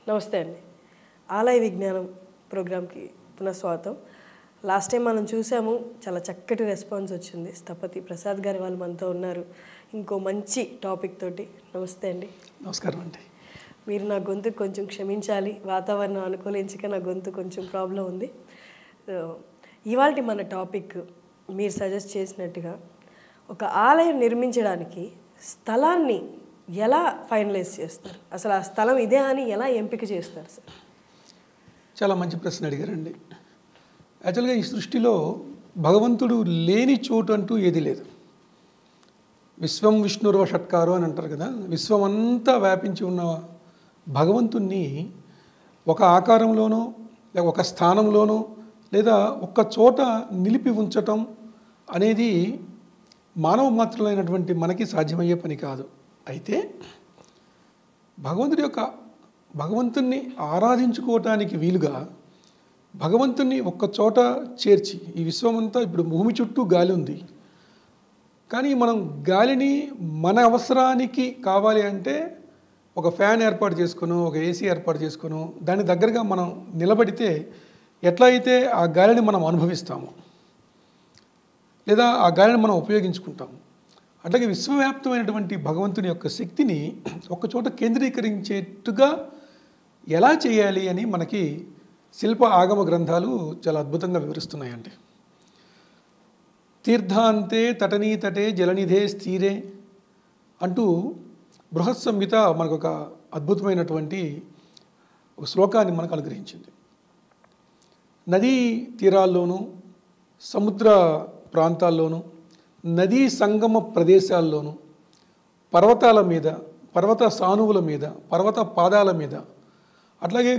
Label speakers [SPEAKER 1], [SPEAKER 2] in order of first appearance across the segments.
[SPEAKER 1] నమస్తే అండి. ఆలయ విజ్ఞానం ప్రోగ్రామ్కి పునఃస్వాగతం. లాస్ట్ టైం మనం చూసాము, చాలా చక్కటి రెస్పాన్స్ వచ్చింది. స్థపతి ప్రసాద్ గారి వాళ్ళు మనతో ఉన్నారు ఇంకో మంచి టాపిక్ తోటి. నమస్తే అండి.
[SPEAKER 2] నమస్కారం అండి.
[SPEAKER 1] మీరు నా గొంతు కొంచెం క్షమించాలి, వాతావరణం అనుకూలించక నా గొంతు కొంచెం ప్రాబ్లం ఉంది. ఇవాళ మన టాపిక్ మీరు సజెస్ట్ చేసినట్టుగా ఒక ఆలయం నిర్మించడానికి స్థలాన్ని ఎలా ఫైనలైజ్ చేస్తారు, అసలు ఆ స్థలం ఇదే అని ఎలా ఎంపిక చేస్తారు సార్?
[SPEAKER 2] చాలా మంచి ప్రశ్న అడిగారండి. యాక్చువల్గా ఈ సృష్టిలో భగవంతుడు లేని చోటు అంటూ ఏది లేదు. విశ్వం విష్ణుర్వ షట్కారో అని అంటారు కదా. విశ్వం అంతా వ్యాపించి ఉన్న భగవంతుణ్ణి ఒక ఆకారంలోనో లేక ఒక స్థానంలోనో లేదా ఒక్క చోట నిలిపి ఉంచటం అనేది మానవ మాత్రులైనటువంటి మనకి సాధ్యమయ్యే పని కాదు. అయితే భగవంతుణ్ణి ఆరాధించుకోవటానికి వీలుగా భగవంతుణ్ణి ఒక్క చోట చేర్చి, ఈ విశ్వమంతా ఇప్పుడు భూమి చుట్టూ గాలి ఉంది, కానీ మనం గాలిని మన అవసరానికి కావాలి అంటే ఒక ఫ్యాన్ ఏర్పాటు చేసుకుని, ఒక ఏసీ ఏర్పాటు చేసుకుని దాని దగ్గరగా మనం నిలబడితే ఎట్లా అయితే ఆ గాలిని మనం అనుభవిస్తాము లేదా ఆ గాలిని మనం ఉపయోగించుకుంటాము, అట్లాగే విశ్వవ్యాప్తమైనటువంటి భగవంతుని యొక్క శక్తిని ఒకచోట కేంద్రీకరించేట్టుగా ఎలా చేయాలి అని మనకి శిల్ప ఆగమ గ్రంథాలు చాలా అద్భుతంగా వివరిస్తున్నాయండి. తీర్థాంతే తటనీ తటే జలనిధే స్థిరే అంటూ బృహత్ సంహిత మనకు ఒక అద్భుతమైనటువంటి ఒక శ్లోకాన్ని మనకు అనుగ్రహించింది. నదీ తీరాల్లోనూ సముద్ర ప్రాంతాల్లోనూ నదీ సంగమ ప్రదేశాల్లోనూ పర్వతాల మీద, పర్వత సానువుల మీద, పర్వత పాదాల మీద, అట్లాగే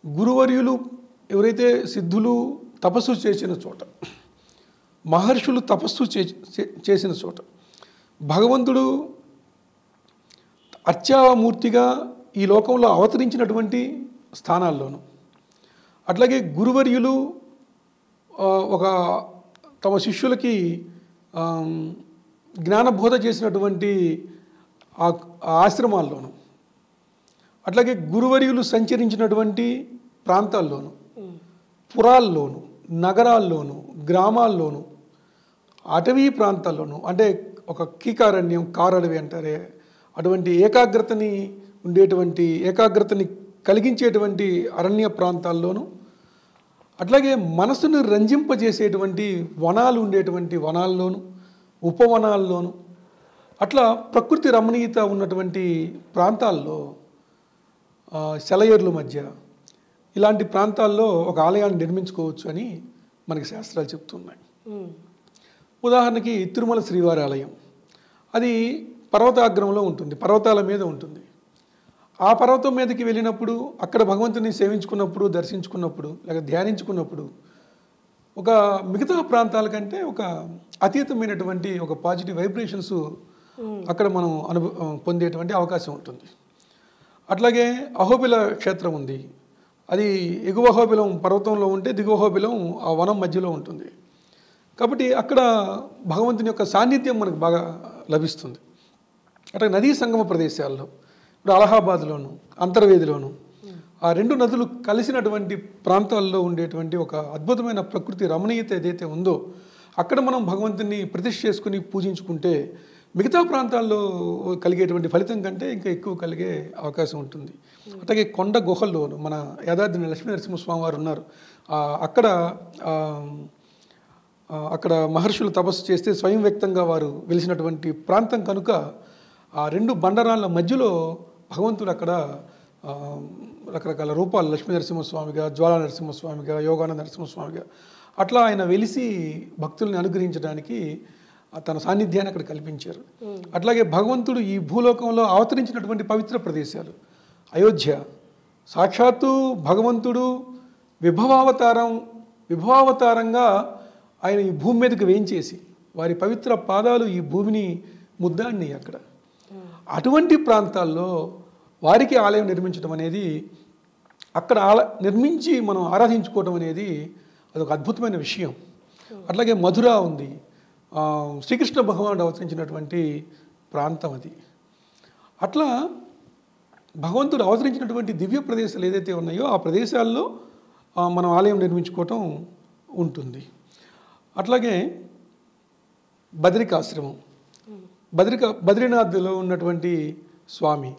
[SPEAKER 2] గురువర్యులు ఎవరైతే సిద్ధులు తపస్సు చేసిన చోట, మహర్షులు తపస్సు చేసిన చోట, భగవంతుడు అర్చామూర్తిగా ఈ లోకంలో అవతరించినటువంటి స్థానాల్లోనూ, అట్లాగే గురువర్యులు ఒక తమ శిష్యులకి జ్ఞానబోధ చేసినటువంటి ఆశ్రమాల్లోనూ, అట్లాగే గురువర్యులు సంచరించినటువంటి ప్రాంతాల్లోనూ, పురాల్లోనూ, నగరాల్లోనూ, గ్రామాల్లోనూ, అటవీ ప్రాంతాల్లోనూ, అంటే ఒక కీకారణ్యం, కారడవి అంటారే అటువంటి ఏకాగ్రతని కలిగించేటువంటి అరణ్య ప్రాంతాల్లోనూ, అట్లాగే మనసును రంజింపజేసేటువంటి వనాలు ఉండేటువంటి వనాల్లోనూ, ఉపవనాల్లోనూ, అట్లా ప్రకృతి రమణీయత ఉన్నటువంటి ప్రాంతాల్లో, సెలయేర్ల మధ్య ఇలాంటి ప్రాంతాల్లో ఒక ఆలయాన్ని నిర్మించుకోవచ్చు అని మనకి శాస్త్రాలు చెప్తున్నాయి. ఉదాహరణకి తిరుమల శ్రీవారి ఆలయం, అది పర్వతాగ్రంలో ఉంటుంది, పర్వతాల మీద ఉంటుంది. ఆ పర్వతం మీదకి వెళ్ళినప్పుడు, అక్కడ భగవంతుని సేవించుకున్నప్పుడు, దర్శించుకున్నప్పుడు లేక ధ్యానించుకున్నప్పుడు ఒక మిగతా ప్రాంతాల కంటే ఒక అతీతమైనటువంటి ఒక పాజిటివ్ వైబ్రేషన్స్ అక్కడ మనం పొందేటువంటి అవకాశం ఉంటుంది. అట్లాగే అహోబిల క్షేత్రం ఉంది, అది ఎగువ అహోబిలం పర్వతంలో ఉంటే దిగువ అహోబిలం ఆ వనం మధ్యలో ఉంటుంది. కాబట్టి అక్కడ భగవంతుని యొక్క సాన్నిధ్యం మనకు బాగా లభిస్తుంది. అట్లా నదీ సంగమ ప్రదేశాల్లో, ఇప్పుడు అలహాబాద్లోను, అంతర్వేదిలోను, ఆ రెండు నదులు కలిసినటువంటి ప్రాంతాల్లో ఉండేటువంటి ఒక అద్భుతమైన ప్రకృతి రమణీయత ఏదైతే ఉందో అక్కడ మనం భగవంతుని ప్రతిష్ఠ చేసుకుని పూజించుకుంటే మిగతా ప్రాంతాల్లో కలిగేటువంటి ఫలితం కంటే ఇంకా ఎక్కువ కలిగే అవకాశం ఉంటుంది. అట్లాగే కొండ గుహల్లోను మన యాదాద్రి లక్ష్మీ నరసింహస్వామి వారు ఉన్నారు. అక్కడ మహర్షులు తపస్సు చేస్తే స్వయం వ్యక్తంగా వారు వెలిసినటువంటి ప్రాంతం కనుక ఆ రెండు బండరాళ్ళ మధ్యలో భగవంతుడు అక్కడ రకరకాల రూపాలు, లక్ష్మీ నరసింహస్వామిగా, జ్వాలా నరసింహస్వామిగా, యోగానంద నరసింహస్వామిగా అట్లా ఆయన వెలిసి భక్తుల్ని అనుగ్రహించడానికి తన సాన్నిధ్యాన్ని అక్కడ కల్పించారు. అట్లాగే భగవంతుడు ఈ భూలోకంలో అవతరించినటువంటి పవిత్ర ప్రదేశాలు, అయోధ్య సాక్షాత్తు భగవంతుడు విభవావతారంగా ఆయన ఈ భూమి మీదకి వేయించేసి వారి పవిత్ర పాదాలు ఈ భూమిని ముద్దాన్ని అక్కడ అటువంటి ప్రాంతాల్లో వారికి ఆలయం నిర్మించడం అనేది, అక్కడ నిర్మించి మనం ఆరాధించుకోవడం అనేది అదొక అద్భుతమైన విషయం. అట్లాగే మధుర ఉంది, శ్రీకృష్ణ భగవానుడు అవతరించినటువంటి ప్రాంతం అది. అట్లా భగవంతుడు అవతరించినటువంటి దివ్య ప్రదేశాలు ఏదైతే ఉన్నాయో ఆ ప్రదేశాల్లో మనం ఆలయం నిర్మించుకోవటం ఉంటుంది. అట్లాగే బద్రికాశ్రమం, బద్రీనాథ్లో ఉన్నటువంటి స్వామి,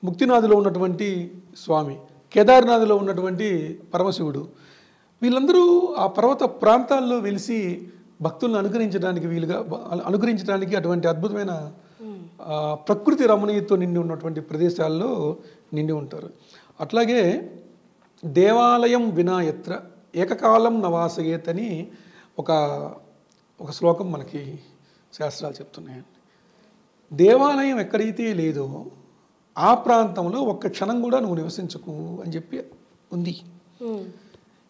[SPEAKER 2] ముక్తినాథ్లో ఉన్నటువంటి స్వామి, కేదార్నాథ్లో ఉన్నటువంటి పరమశివుడు, వీళ్ళందరూ ఆ పర్వత ప్రాంతాల్లో వెలిసి భక్తులను అనుగ్రహించడానికి అటువంటి అద్భుతమైన ప్రకృతి రమణీయతో నిండి ఉన్నటువంటి ప్రదేశాల్లో నిండి ఉంటారు. అట్లాగే దేవాలయం వినాయత్ర ఏకకాలం నవాసయేత్ అని ఒక శ్లోకం మనకి శాస్త్రాలు చెప్తున్నాయండి. దేవాలయం ఎక్కడైతే లేదో ఆ ప్రాంతంలో ఒక్క క్షణం కూడా నువ్వు నివసించకు అని చెప్పి ఉంది.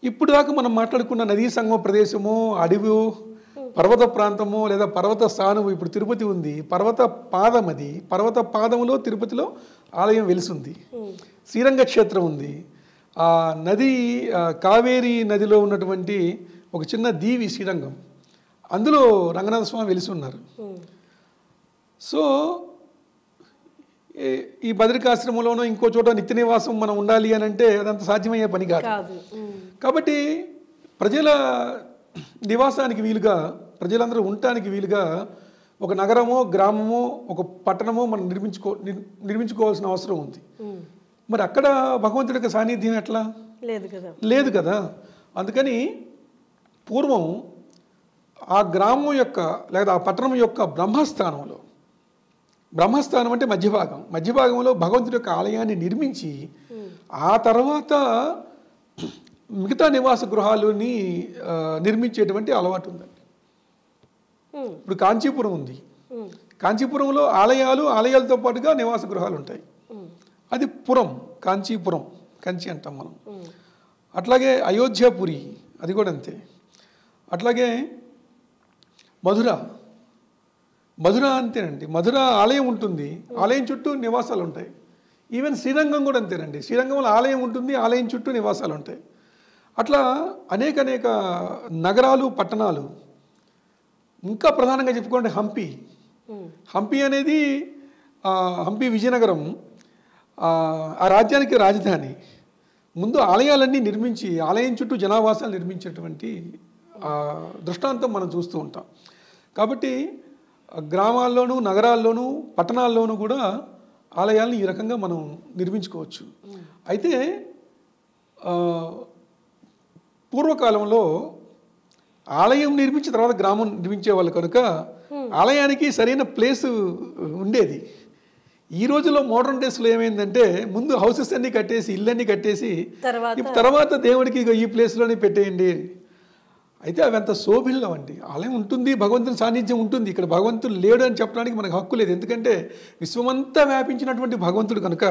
[SPEAKER 2] ఇప్పుడు దాకా మనం మాట్లాడుకున్న నదీ సంగమ ప్రదేశము, అడవి, పర్వత ప్రాంతము లేదా పర్వత స్థానము, ఇప్పుడు తిరుపతి ఉంది, పర్వత పాదం, అది పర్వత పాదములో తిరుపతిలో ఆలయం వెలిసింది. శ్రీరంగ క్షేత్రం ఉంది, ఆ నది కావేరీ నదిలో ఉన్నటువంటి ఒక చిన్న దీవి శ్రీరంగం, అందులో రంగనాథ స్వామి వెలిసి ఉన్నారు. సో ఈ బద్రికాశ్రమంలోనో ఇంకో చోట నిత్య నివాసం మనం ఉండాలి అని అంటే అదంత సాధ్యమయ్యే పని కాదు. కాబట్టి ప్రజల నివాసానికి వీలుగా, ప్రజలందరూ ఉండటానికి వీలుగా ఒక నగరమో గ్రామమో ఒక పట్టణమో మనం నిర్మించుకోవాల్సిన అవసరం ఉంది. మరి అక్కడ భగవంతుడి యొక్క సాన్నిధ్యం ఎట్లా? లేదు కదా. అందుకని పూర్వం ఆ గ్రామం యొక్క లేదా ఆ పట్టణం యొక్క బ్రహ్మస్థానంలో, బ్రహ్మస్థానం అంటే మధ్యభాగంలో భగవంతుడి యొక్క ఆలయాన్ని నిర్మించి ఆ తర్వాత మిగతా నివాస గృహాలని నిర్మించేటువంటి అలవాటు ఉందండి. ఇప్పుడు కాంచీపురం ఉంది, కాంచీపురంలో ఆలయాలతో పాటుగా నివాస గృహాలు ఉంటాయి. అది పురం, కాంచీపురం, కంచి అంటాం మనం. అట్లాగే అయోధ్యపురి, అది కూడా అంతే. అట్లాగే మధుర అంతేనండి. మధుర ఆలయం ఉంటుంది, ఆలయం చుట్టూ నివాసాలు ఉంటాయి. ఈవెన్ శ్రీరంగం కూడా అంతేనండి. శ్రీరంగంలో ఆలయం ఉంటుంది, ఆలయం చుట్టూ నివాసాలు ఉంటాయి. అట్లా అనేక నగరాలు, పట్టణాలు. ఇంకా ప్రధానంగా చెప్పుకోండి హంపి అనేది హంపి విజయనగరం ఆ రాజ్యానికి రాజధాని. ముందు ఆలయాలన్నీ నిర్మించి ఆలయం చుట్టూ జనావాసాలు నిర్మించేటువంటి దృష్టాంతం మనం చూస్తూ ఉంటాం. కాబట్టి గ్రామాల్లోనూ, నగరాల్లోనూ, పట్టణాల్లోనూ కూడా ఆలయాలను ఈ రకంగా మనం నిర్మించుకోవచ్చు. అయితే పూర్వకాలంలో ఆలయం నిర్మించిన తర్వాత గ్రామం నిర్మించే వాళ్ళు కనుక ఆలయానికి సరైన ప్లేస్ ఉండేది. ఈ రోజులో మోడర్న్ డేస్లో ఏమైందంటే ముందు హౌసెస్ అన్నీ కట్టేసి, ఇళ్ళన్నీ కట్టేసి తర్వాత దేవుడికి ఈ ప్లేస్లోనే పెట్టేయండి. అయితే అవి అంత శోభిల్లం అండి. ఆలయం ఉంటుంది, భగవంతుని సాన్నిధ్యం ఉంటుంది. ఇక్కడ భగవంతుడు లేడు అని చెప్పడానికి మనకు హక్కు లేదు, ఎందుకంటే విశ్వమంతా వ్యాపించినటువంటి భగవంతుడు కనుక.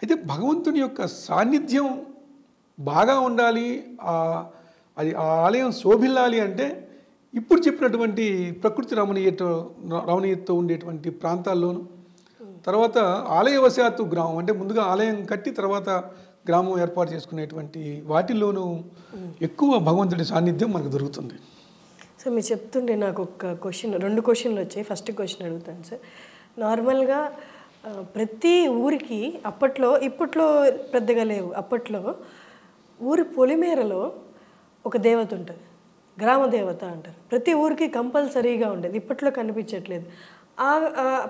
[SPEAKER 2] అయితే భగవంతుని యొక్క సాన్నిధ్యం బాగా ఉండాలి, అది ఆ ఆలయం శోభిల్లాలి అంటే ఇప్పుడు చెప్పినటువంటి ప్రకృతి రమణీయతో ఉండేటువంటి ప్రాంతాల్లోనూ, తర్వాత ఆలయవశాత్తు గ్రామం అంటే ముందుగా ఆలయం కట్టి తర్వాత గ్రామం ఏర్పాటు చేసుకునేటువంటి వాటిల్లోనూ ఎక్కువ భగవంతుడి సాన్నిధ్యం మనకు దొరుకుతుంది.
[SPEAKER 1] సార్ మీరు చెప్తుంటే నాకు రెండు క్వశ్చన్లు వచ్చాయి. ఫస్ట్ క్వశ్చన్ అడుగుతాను సార్. నార్మల్గా ప్రతి ఊరికి ఇప్పట్లో పెద్దగా లేవు, అప్పట్లో ఊరి పొలిమేరలో ఒక దేవత ఉంటుంది, గ్రామ దేవత అంటారు. ప్రతి ఊరికి కంపల్సరీగా ఉండేది, ఇప్పట్లో కనిపించట్లేదు. ఆ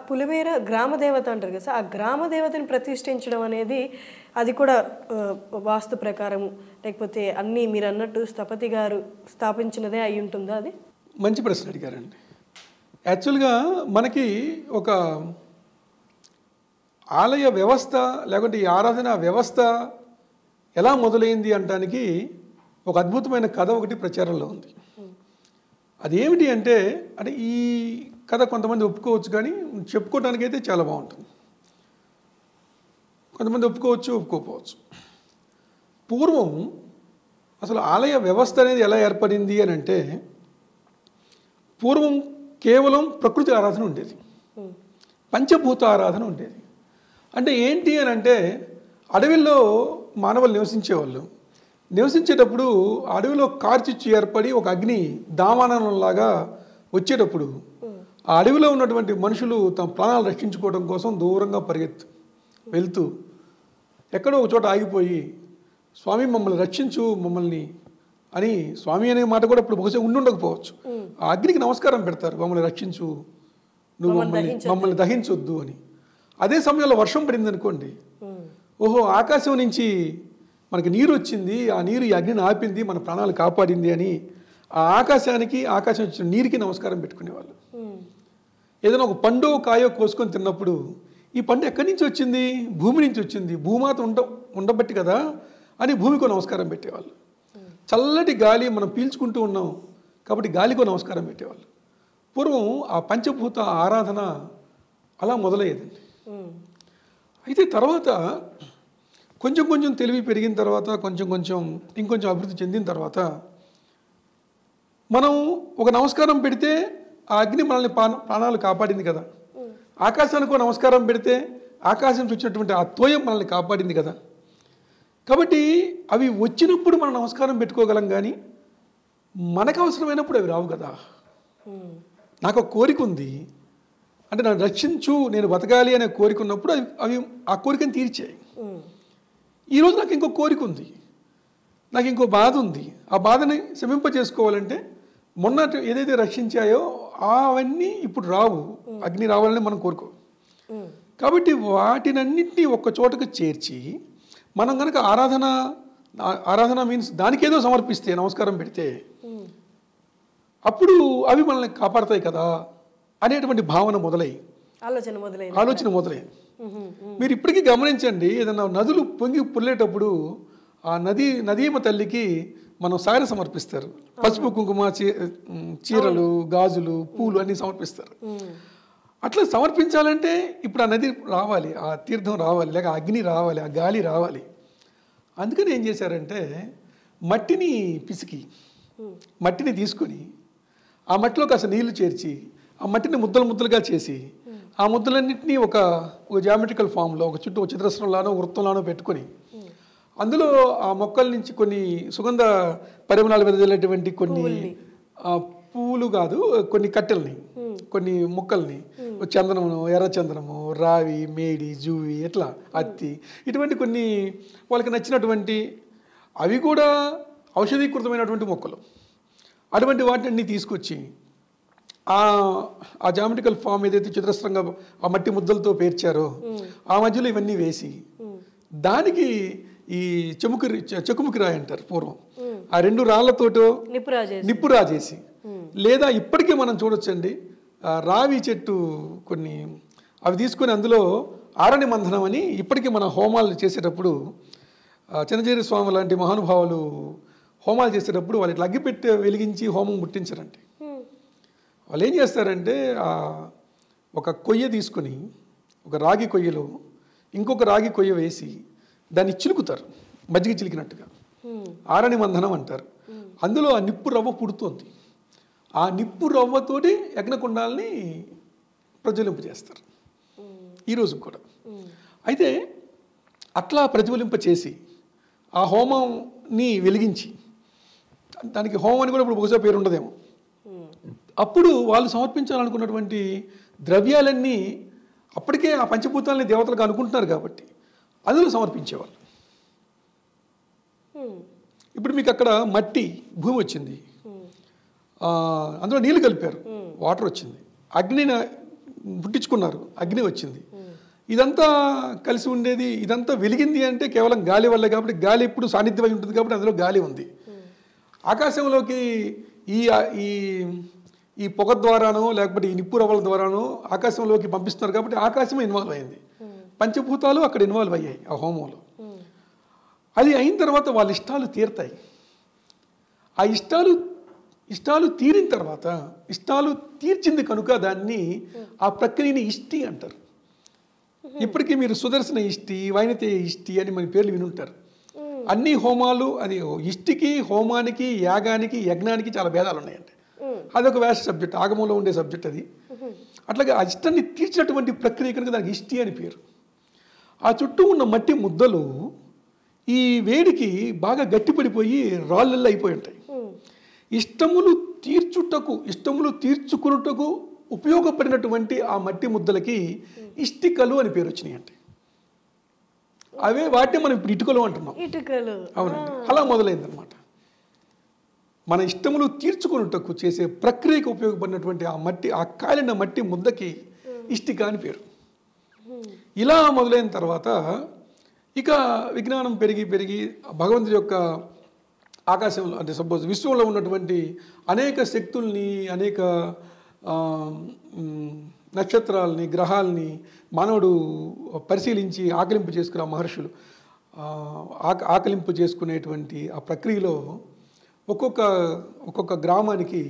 [SPEAKER 1] పులిమేర గ్రామ దేవత అంటారు కదా సార్, ఆ గ్రామ దేవతని ప్రతిష్ఠించడం అనేది అది కూడా వాస్తు ప్రకారం లేకపోతే అన్నీ మీరు అన్నట్టు స్థపతి గారు స్థాపించినదే అయి ఉంటుందా? అది
[SPEAKER 2] మంచి ప్రశ్న అడిగారండి. యాక్చువల్గా మనకి ఒక ఆలయ వ్యవస్థ లేకుంటే ఈ ఆరాధన వ్యవస్థ ఎలా మొదలైంది అనడానికి ఒక అద్భుతమైన కథ ఒకటి ప్రచారంలో ఉంది. అదేమిటి అంటే ఈ కథ కొంతమంది ఒప్పుకోవచ్చు, కానీ చెప్పుకోవడానికైతే చాలా బాగుంటుంది. కొంతమంది ఒప్పుకోవచ్చు, ఒప్పుకోకపోవచ్చు. పూర్వం అసలు ఆలయ వ్యవస్థ అనేది ఎలా ఏర్పడింది అని అంటే, పూర్వం కేవలం ప్రకృతి ఆరాధన ఉండేది, పంచభూత ఆరాధన ఉండేది. అంటే ఏంటి అని అంటే, అడవిలో మానవులు నివసించేటప్పుడు అడవిలో కార్చిచ్చు ఏర్పడి ఒక అగ్ని దావానంలాగా వచ్చేటప్పుడు ఆ అడవిలో ఉన్నటువంటి మనుషులు తమ ప్రాణాలు రక్షించుకోవడం కోసం దూరంగా వెళ్తూ ఎక్కడో ఒక చోట ఆగిపోయి స్వామి మమ్మల్ని రక్షించు మమ్మల్ని అని, స్వామి అనే మాట కూడా ఇప్పుడు బహుశా ఉండకపోవచ్చు. ఆ అగ్నికి నమస్కారం పెడతారు, మమ్మల్ని రక్షించు, నువ్వు మమ్మల్ని దహించొద్దు అని. అదే సమయంలో వర్షం పడింది అనుకోండి, ఓహో ఆకాశం నుంచి మనకి నీరు వచ్చింది, ఆ నీరు ఈ అగ్నిని ఆపింది, మన ప్రాణాలు కాపాడింది అని ఆ ఆకాశం వచ్చిన నీరుకి నమస్కారం పెట్టుకునేవాళ్ళు. ఏదైనా ఒక పండు కాయో కోసుకొని తిన్నప్పుడు ఈ పండు ఎక్కడి నుంచి వచ్చింది, భూమి నుంచి వచ్చింది, భూమాత ఉండబట్టి కదా అని భూమికో నమస్కారం పెట్టేవాళ్ళు. చల్లటి గాలి మనం పీల్చుకుంటూ ఉన్నాం కాబట్టి గాలికో నమస్కారం పెట్టేవాళ్ళు. పూర్వం ఆ పంచభూత ఆరాధన అలా మొదలయ్యేదండి. అయితే తర్వాత కొంచెం తెలివి పెరిగిన తర్వాత, ఇంకొంచెం అభివృద్ధి చెందిన తర్వాత మనం ఒక నమస్కారం పెడితే ఆ అగ్ని మనల్ని ప్రాణాలు కాపాడింది కదా, ఆకాశానికి నమస్కారం పెడితే ఆకాశం వచ్చినటువంటి ఆ తోయం మనల్ని కాపాడింది కదా. కాబట్టి అవి వచ్చినప్పుడు మనం నమస్కారం పెట్టుకోగలం, కానీ మనకు అవసరమైనప్పుడు అవి రావు కదా. నాకు ఒక కోరిక ఉంది అంటే నన్ను రక్షించు, నేను బతకాలి అనే కోరిక ఉన్నప్పుడు అవి ఆ కోరికను తీర్చాయి. ఈరోజు నాకు ఇంకో కోరిక ఉంది, నాకు ఇంకో బాధ ఉంది, ఆ బాధని శమింపజేసుకోవాలంటే మొన్న ఏదైతే రక్షించాయో అవన్నీ ఇప్పుడు రావు, అగ్ని రావాలని మనం కోరుకో. కాబట్టి వాటినన్నింటినీ ఒక్క చోటకు చేర్చి మనం కనుక ఆరాధన మీన్స్ దానికి ఏదో సమర్పిస్తే, నమస్కారం పెడితే అప్పుడు అవి మనల్ని కాపాడతాయి కదా అనేటువంటి భావన ఆలోచన మొదలై మీరు ఇప్పటికీ గమనించండి, ఏదన్నా నదులు పొంగి పుల్లేటప్పుడు ఆ నదీమ తల్లికి మనం సాగర సమర్పిస్తారు, పసుపు కుంకుమ చీరలు గాజులు పూలు అన్నీ సమర్పిస్తారు. అట్లా సమర్పించాలంటే ఇప్పుడు ఆ నది రావాలి, ఆ తీర్థం రావాలి, లేక అగ్ని రావాలి, ఆ గాలి రావాలి. అందుకని ఏం చేశారంటే మట్టిని పిసికి మట్టిని తీసుకొని ఆ మట్టిలో కాస్త నీళ్లు చేర్చి ఆ మట్టిని ముద్దలుగా చేసి ఆ ముద్దలన్నింటినీ ఒక జామెట్రికల్ ఫామ్లో ఒక చుట్టూ చతురస్రంలానో వృత్తంలానో పెట్టుకొని అందులో ఆ మొక్కల నుంచి కొన్ని సుగంధ పరిమళాలు వెదజల్లేటువంటి కొన్ని పువ్వులు కాదు, కొన్ని కట్టెల్ని, కొన్ని మొక్కల్ని, చందనము, ఎర్రచందనము, రావి, మేడి, జూవి, ఎట్లా అత్తి, ఇటువంటి కొన్ని వాళ్ళకి నచ్చినటువంటి అవి కూడా ఔషధీకృతమైనటువంటి మొక్కలు, అటువంటి వాటిని తీసుకొచ్చి ఆ జామెట్రికల్ ఫామ్ ఏదైతే చతురస్రంగా ఆ మట్టి ముద్దలతో పేర్చారో ఆ మధ్యలో ఇవన్నీ వేసి దానికి ఈ చెకుముకి రాయి అంటారు పూర్వం, ఆ రెండు రాళ్లతోటో నిప్పు రాజేసి, లేదా ఇప్పటికీ మనం చూడొచ్చండి రావి చెట్టు కొన్ని అవి తీసుకొని అందులో ఆరణి మంథనం అని ఇప్పటికీ మన హోమాలు చేసేటప్పుడు చిన్నజీరి స్వామి లాంటి మహానుభావులు హోమాలు చేసేటప్పుడు వాళ్ళు ఇట్లా అగ్గిపెట్టి వెలిగించి హోమం ముట్టించారంటే వాళ్ళు ఏం చేస్తారంటే ఒక కొయ్య తీసుకొని ఒక రాగి కొయ్యలో ఇంకొక రాగి కొయ్య వేసి దాన్ని చిలుకుతారు, మజ్జిగ చిలికినట్టుగా, ఆరణి మంథనం అంటారు. అందులో ఆ నిప్పు రవ్వ పుడుతోంది, ఆ నిప్పు రవ్వతోటి యజ్ఞకుండాలని ప్రజ్వలింప చేస్తారు ఈరోజు కూడా. అయితే అట్లా ప్రజ్వలింప చేసి ఆ హోమంని వెలిగించి, దానికి హోమం అని కూడా ఇప్పుడు బహుశా పేరు ఉండదేమో, అప్పుడు వాళ్ళు సమర్పించాలనుకున్నటువంటి ద్రవ్యాలన్నీ అప్పటికే ఆ పంచభూతాలని దేవతలకు అనుకుంటున్నారు కాబట్టి అందులో సమర్పించేవాళ్ళు. ఇప్పుడు మీకు అక్కడ మట్టి భూమి వచ్చింది, అందులో నీళ్ళు కలిపారు, వాటర్ వచ్చింది, అగ్నిని పుట్టించుకున్నారు, అగ్ని వచ్చింది, ఇదంతా కలిసి ఉండేది, ఇదంతా వెలిగింది అంటే కేవలం గాలి వల్లే. కాబట్టి గాలి ఇప్పుడు సాన్నిధ్యమై ఉంటుంది కాబట్టి అందులో గాలి ఉంది. ఆకాశంలోకి ఈ పొగ ద్వారానో లేకపోతే ఈ నిప్పు రవ్వల ద్వారానో ఆకాశంలోకి పంపిస్తున్నారు కాబట్టి ఆకాశం ఇన్వాల్వ్ అయింది, పంచభూతాలు అక్కడ ఇన్వాల్వ్ అయ్యాయి ఆ హోమంలో. అది అయిన తర్వాత వాళ్ళ ఇష్టాలు తీరుతాయి. ఆ ఇష్టాలు తీరిన తర్వాత, ఇష్టాలు తీర్చింది కనుక దాన్ని ఆ ప్రక్రియని ఇష్టి అంటారు. ఇప్పటికీ మీరు సుదర్శన ఇష్టి, వైనతేయ ఇష్టి అని మన పేర్లు వినుంటారు. అన్ని హోమాలు, అది ఇష్టికి, హోమానికి, యాగానికి, యజ్ఞానికి చాలా భేదాలు ఉన్నాయండి. అదొక వేస్ట్ సబ్జెక్ట్, ఆగమంలో ఉండే సబ్జెక్ట్ అది. అట్లాగే ఆ ఇష్టాన్ని తీర్చినటువంటి ప్రక్రియ కనుక దానికి ఇష్టి అని పేరు. ఆ చుట్టూ ఉన్న మట్టి ముద్దలు ఈ వేడికి బాగా గట్టిపడిపోయి రాళ్ళల్లో అయిపోయి ఉంటాయి. ఇష్టములు తీర్చుకున్నటకు ఉపయోగపడినటువంటి ఆ మట్టి ముద్దలకి ఇష్టికలు అని పేరు వచ్చినాయి అంటే అవే వాటిని మనం ఇప్పుడు ఇటుకలు అంటున్నాం.
[SPEAKER 1] ఇటుకలు.
[SPEAKER 2] అవునండి, అలా మొదలైందనమాట. మన ఇష్టములు తీర్చుకున్నట్టుకు చేసే ప్రక్రియకు ఉపయోగపడినటువంటి ఆ మట్టి, ఆ కాలిన మట్టి ముద్దకి ఇష్టిక అని పేరు. ఇలా మొదలైన తర్వాత ఇక విజ్ఞానం పెరిగి పెరిగి భగవంతుడి యొక్క ఆకాశంలో అంటే సపోజ్ విశ్వంలో ఉన్నటువంటి అనేక శక్తుల్ని, అనేక నక్షత్రాలని, గ్రహాలని మానవుడు పరిశీలించి ఆకలింపు చేసుకునే మహర్షులు ఆకలింపు చేసుకునేటువంటి ఆ ప్రక్రియలో ఒక్కొక్క గ్రామానికి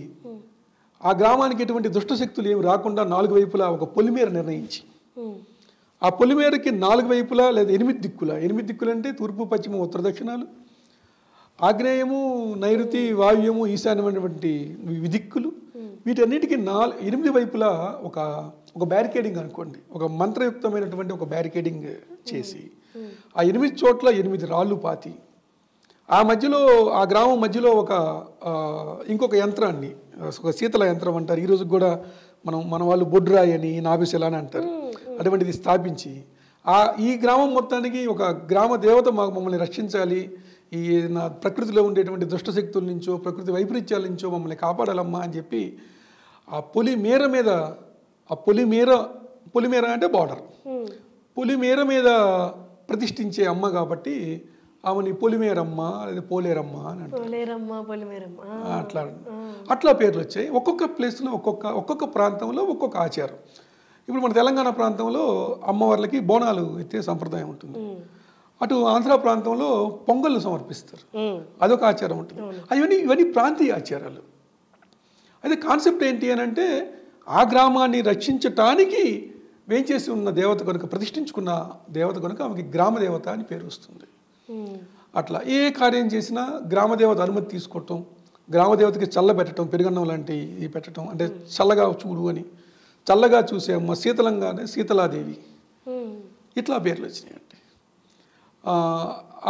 [SPEAKER 2] ఆ గ్రామానికి ఎటువంటి దుష్టశక్తులు ఏమి రాకుండా 4 వైపులా ఒక పొలిమేర నిర్ణయించి ఆ పొలిమేరకి 4 వైపులా లేదా 8 దిక్కుల 8 దిక్కులు అంటే తూర్పు, పశ్చిమ, ఉత్తర, దక్షిణాలు, ఆగ్నేయము, నైరుతి, వాయువ్యము, ఈశాన్యమైనటువంటి దిక్కులు, వీటన్నిటికీ 8 వైపులా ఒక బ్యారికేడింగ్ అనుకోండి, ఒక మంత్రయుక్తమైనటువంటి ఒక బ్యారికేడింగ్ చేసి ఆ 8 చోట్ల 8 రాళ్ళు పాతి ఆ మధ్యలో ఆ గ్రామం మధ్యలో ఇంకొక యంత్రాన్ని, ఒక శీతల యంత్రం అంటారు ఈ రోజు కూడా, మన వాళ్ళు బొడ్రాయి అని, నాభిశిల అని అంటారు, అటువంటిది స్థాపించి ఈ గ్రామం మొత్తానికి ఒక గ్రామ దేవత మమ్మల్ని రక్షించాలి, ఈ ప్రకృతిలో ఉండేటువంటి దుష్టశక్తుల నుంచో ప్రకృతి వైపరీత్యాల నుంచో మమ్మల్ని కాపాడాలమ్మా అని చెప్పి ఆ పొలిమేర మీద పొలిమేర అంటే బార్డర్, పొలిమేర మీద ప్రతిష్ఠించే అమ్మ కాబట్టి ఆమెని పొలిమేరమ్మ లేదా పోలేరమ్మ అని అంటారు. అట్లా పేర్లు వచ్చాయి. ఒక్కొక్క ప్లేస్లో ఒక్కొక్క ప్రాంతంలో ఒక్కొక్క ఆచారం. ఇప్పుడు మన తెలంగాణ ప్రాంతంలో అమ్మవార్లకి బోనాలు ఎత్తే సంప్రదాయం ఉంటుంది. అటు ఆంధ్ర ప్రాంతంలో పొంగళ్ళు సమర్పిస్తారు, అదొక ఆచారం ఉంటుంది. ఇవన్నీ ప్రాంతీయ ఆచారాలు. అయితే కాన్సెప్ట్ ఏంటి అని అంటే ఆ గ్రామాన్ని రక్షించటానికి వేంచేసి ఉన్న దేవత కనుక, ప్రతిష్ఠించుకున్న దేవత కనుక ఆమెకి గ్రామ దేవత అని పేరు వస్తుంది. అట్లా ఏ కార్యం చేసినా గ్రామదేవత అనుమతి తీసుకోవటం, గ్రామదేవతకి చల్లబెట్టడం, పెరుగన్నం లాంటివి పెట్టడం, అంటే చల్లగా చూడు అని, చల్లగా చూసే అమ్మ, శీతలంగానే శీతలాదేవి, ఇట్లా పేర్లు వచ్చినాయండి.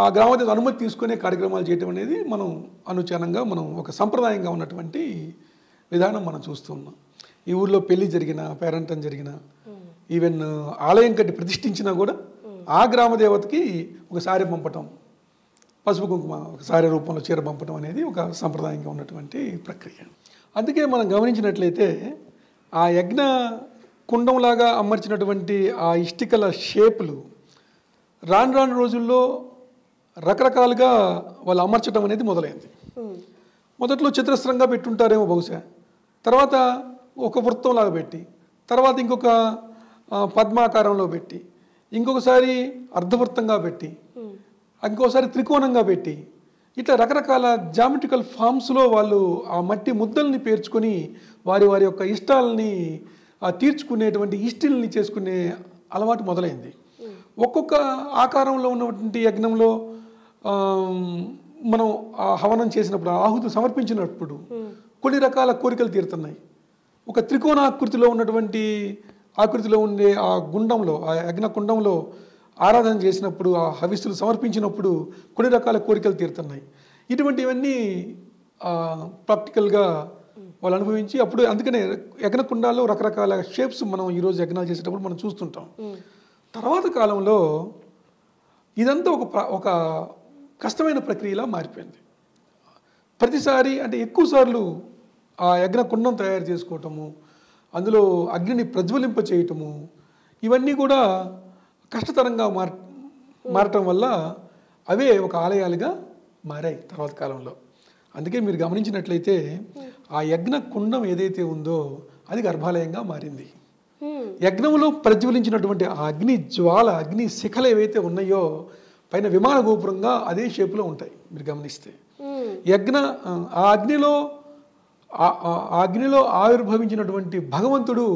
[SPEAKER 2] ఆ గ్రామదేవత అనుమతి తీసుకునే కార్యక్రమాలు చేయటం అనేది మనం అనుచానంగా మనం ఒక సంప్రదాయంగా ఉన్నటువంటి విధానం మనం చూస్తున్నాం. ఈ ఊర్లో పెళ్లి జరిగిన, పేరంటం జరిగిన, ఈవెన్ ఆలయం కట్టి ప్రతిష్ఠించినా కూడా ఆ గ్రామదేవతకి ఒక సారె పంపటం, పసుపు కుంకుమ ఒక సారె రూపంలో చీర పంపటం అనేది ఒక సంప్రదాయంగా ఉన్నటువంటి ప్రక్రియ. అందుకే మనం గమనించినట్లయితే ఆ యజ్ఞ కుండంలాగా అమర్చినటువంటి ఆ ఇష్టికల షేపులు రాను రోజుల్లో రకరకాలుగా వాళ్ళు అమర్చడం అనేది మొదలైంది. మొదట్లో చతురస్రంగా పెట్టుంటారేమో బహుశా, తర్వాత ఒక వృత్తంలాగా పెట్టి, తర్వాత ఇంకొక పద్మాకారంలో పెట్టి, ఇంకొకసారి అర్ధవృత్తంగా పెట్టి, ఇంకోసారి త్రికోణంగా పెట్టి, ఇట్లా రకరకాల జామెట్రికల్ ఫామ్స్లో వాళ్ళు ఆ మట్టి ముద్దల్ని పేర్చుకొని వారి యొక్క ఇష్టాలని తీర్చుకునేటువంటి ఇష్టిల్ని చేసుకునే అలవాటు మొదలైంది. ఒక్కొక్క ఆకారంలో ఉన్నటువంటి యజ్ఞంలో మనం ఆ హవనం చేసినప్పుడు, ఆహుతి సమర్పించినప్పుడు కొన్ని రకాల కోరికలు తీరుతున్నాయి. ఒక త్రికోణాకృతిలో ఉన్నటువంటి ఆకృతిలో ఉండే ఆ గుండంలో, ఆ యజ్ఞ కుండంలో ఆరాధన చేసినప్పుడు, ఆ హవిస్సులు సమర్పించినప్పుడు కొన్ని రకాల కోరికలు తీరుతున్నాయి. ఇటువంటివన్నీ ప్రాక్టికల్గా వాళ్ళు అనుభవించి అప్పుడు, అందుకనే యజ్ఞ కుండాల్లో రకరకాల షేప్స్ మనం ఈరోజు యజ్ఞాలు చేసేటప్పుడు మనం చూస్తుంటాం. తర్వాత కాలంలో ఇదంతా ఒక కష్టమైన ప్రక్రియలా మారిపోయింది. ప్రతిసారి అంటే ఎక్కువసార్లు ఆ యజ్ఞ కుండం తయారు చేసుకోవటము, అందులో అగ్నిని ప్రజ్వలింప చేయటము, ఇవన్నీ కూడా కష్టతరంగా మారటం వల్ల అవే ఒక ఆలయాలుగా మారాయి తర్వాత కాలంలో. అందుకే మీరు గమనించినట్లయితే ఆ యజ్ఞ కుండం ఏదైతే ఉందో అది గర్భాలయంగా మారింది. యజ్ఞంలో ప్రజ్వలించినటువంటి ఆ అగ్ని జ్వాల, అగ్ని శిఖలు ఏవైతే ఉన్నాయో పైన విమాన గోపురంగా అదే షేపులో ఉంటాయి. మీరు గమనిస్తే ఆ అగ్నిలో ఆవిర్భవించినటువంటి భగవంతుడు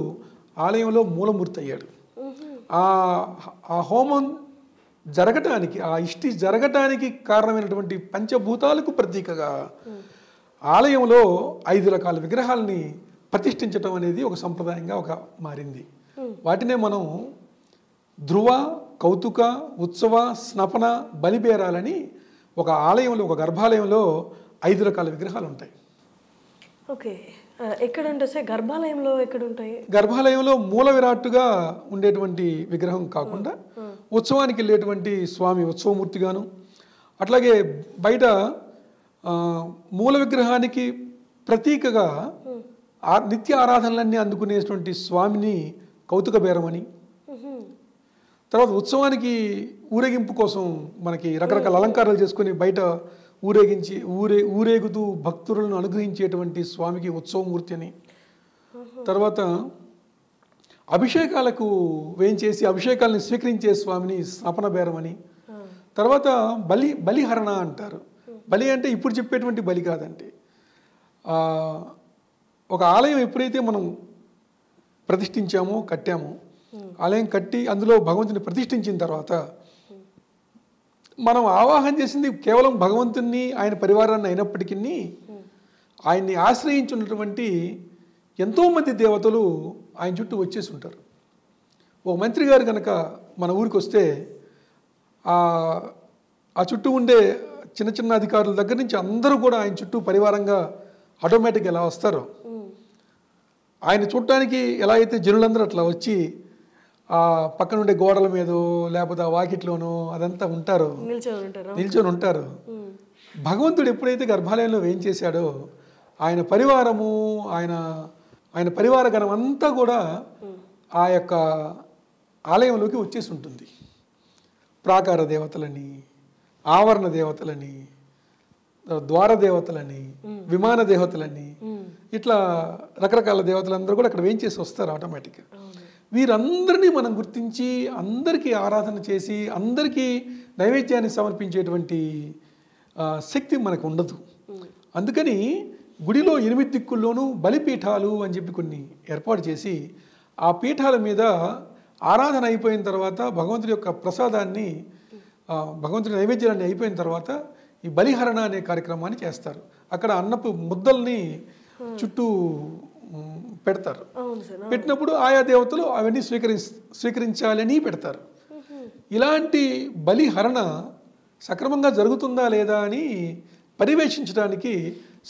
[SPEAKER 2] ఆలయంలో మూలమూర్తి అయ్యాడు. ఆ హోమం జరగటానికి, ఆ ఇష్టి జరగటానికి కారణమైనటువంటి పంచభూతాలకు ప్రతీకగా ఆలయంలో 5 రకాల విగ్రహాలని ప్రతిష్ఠించటం అనేది ఒక సంప్రదాయంగా మారింది. వాటినే మనం ధ్రువ, కౌతుక, ఉత్సవ, స్నపన, బలిబేరాలని ఒక ఆలయంలో, ఒక గర్భాలయంలో 5 రకాల విగ్రహాలు ఉంటాయి.
[SPEAKER 1] ఓకే, ఎక్కడ ఉంటుంది సార్? గర్భాలయంలో ఎక్కడ ఉంటాయి?
[SPEAKER 2] గర్భాలయంలో మూల విరాట్టుగా ఉండేటువంటి విగ్రహం కాకుండా ఉత్సవానికి వెళ్ళేటువంటి స్వామి ఉత్సవమూర్తిగాను, అట్లాగే బయట మూల విగ్రహానికి ప్రతీకగా నిత్య ఆరాధనలన్నీ అందుకునేటువంటి స్వామిని కౌతుక బేరమని, తర్వాత ఉత్సవానికి ఊరేగింపు కోసం మనకి రకరకాల అలంకారాలు చేసుకుని బయట ఊరేగుతూ భక్తులను అనుగ్రహించేటువంటి స్వామికి ఉత్సవమూర్తి అని, తర్వాత అభిషేకాలకు వేయించేసి అభిషేకాలను స్వీకరించే స్వామిని స్నపన బేరమని, తర్వాత బలిహరణ అంటారు. బలి అంటే ఇప్పుడు చెప్పేటువంటి బలి కాదండి. ఒక ఆలయం ఎప్పుడైతే మనం ప్రతిష్ఠించామో కట్టామో, ఆలయం కట్టి అందులో భగవంతుని ప్రతిష్ఠించిన తర్వాత మనం ఆవాహన చేసింది కేవలం భగవంతుని ఆయన పరివారాన్ని అయినప్పటికీ ఆయన్ని ఆశ్రయించున్నటువంటి ఎంతోమంది దేవతలు ఆయన చుట్టూ వచ్చేసి ఉంటారు. ఓ మంత్రి గారు కనుక మన ఊరికి వస్తే ఆ చుట్టూ ఉండే చిన్న చిన్న అధికారుల దగ్గర నుంచి అందరూ కూడా ఆయన చుట్టూ పరివారంగా ఆటోమేటిక్గా ఎలా వస్తారో, ఆయన చూడటానికి ఎలా అయితే జనులందరూ అట్లా వచ్చి ఆ పక్కన ఉండే గోడల మీదో లేకపోతే ఆ వాకిట్లోనో అదంతా ఉంటారు, నిల్చొని ఉంటారు. భగవంతుడు ఎప్పుడైతే గర్భాలయంలో వేయించేశాడో ఆయన పరివారము, ఆయన పరివార గణం అంతా కూడా ఆ యొక్క ఆలయంలోకి వచ్చేసి ఉంటుంది. ప్రాకార దేవతలని, ఆవరణ దేవతలని, ద్వార దేవతలని, విమాన దేవతలని, ఇట్లా రకరకాల దేవతలందరూ కూడా అక్కడ వేయించేసి వస్తారు ఆటోమేటిక్గా. వీరందరినీ మనం గుర్తించి అందరికీ ఆరాధన చేసి అందరికీ నైవేద్యాన్ని సమర్పించేటువంటి శక్తి మనకు ఉండదు. అందుకని గుడిలో 8 దిక్కుల్లోనూ బలిపీఠాలు అని చెప్పి కొన్ని ఏర్పాటు చేసి ఆ పీఠాల మీద ఆరాధన అయిపోయిన తర్వాత భగవంతుడి యొక్క ప్రసాదాన్ని, భగవంతుడి నైవేద్యాన్ని అయిపోయిన తర్వాత ఈ బలిహరణ అనే కార్యక్రమాన్ని చేస్తారు. అక్కడ అన్నపు ముద్దల్ని చుట్టూ పెడతారు. పెట్టినప్పుడు ఆయా దేవతలు అవన్నీ స్వీకరించాలని పెడతారు. ఇలాంటి బలిహరణ సక్రమంగా జరుగుతుందా లేదా అని పర్యవేక్షించడానికి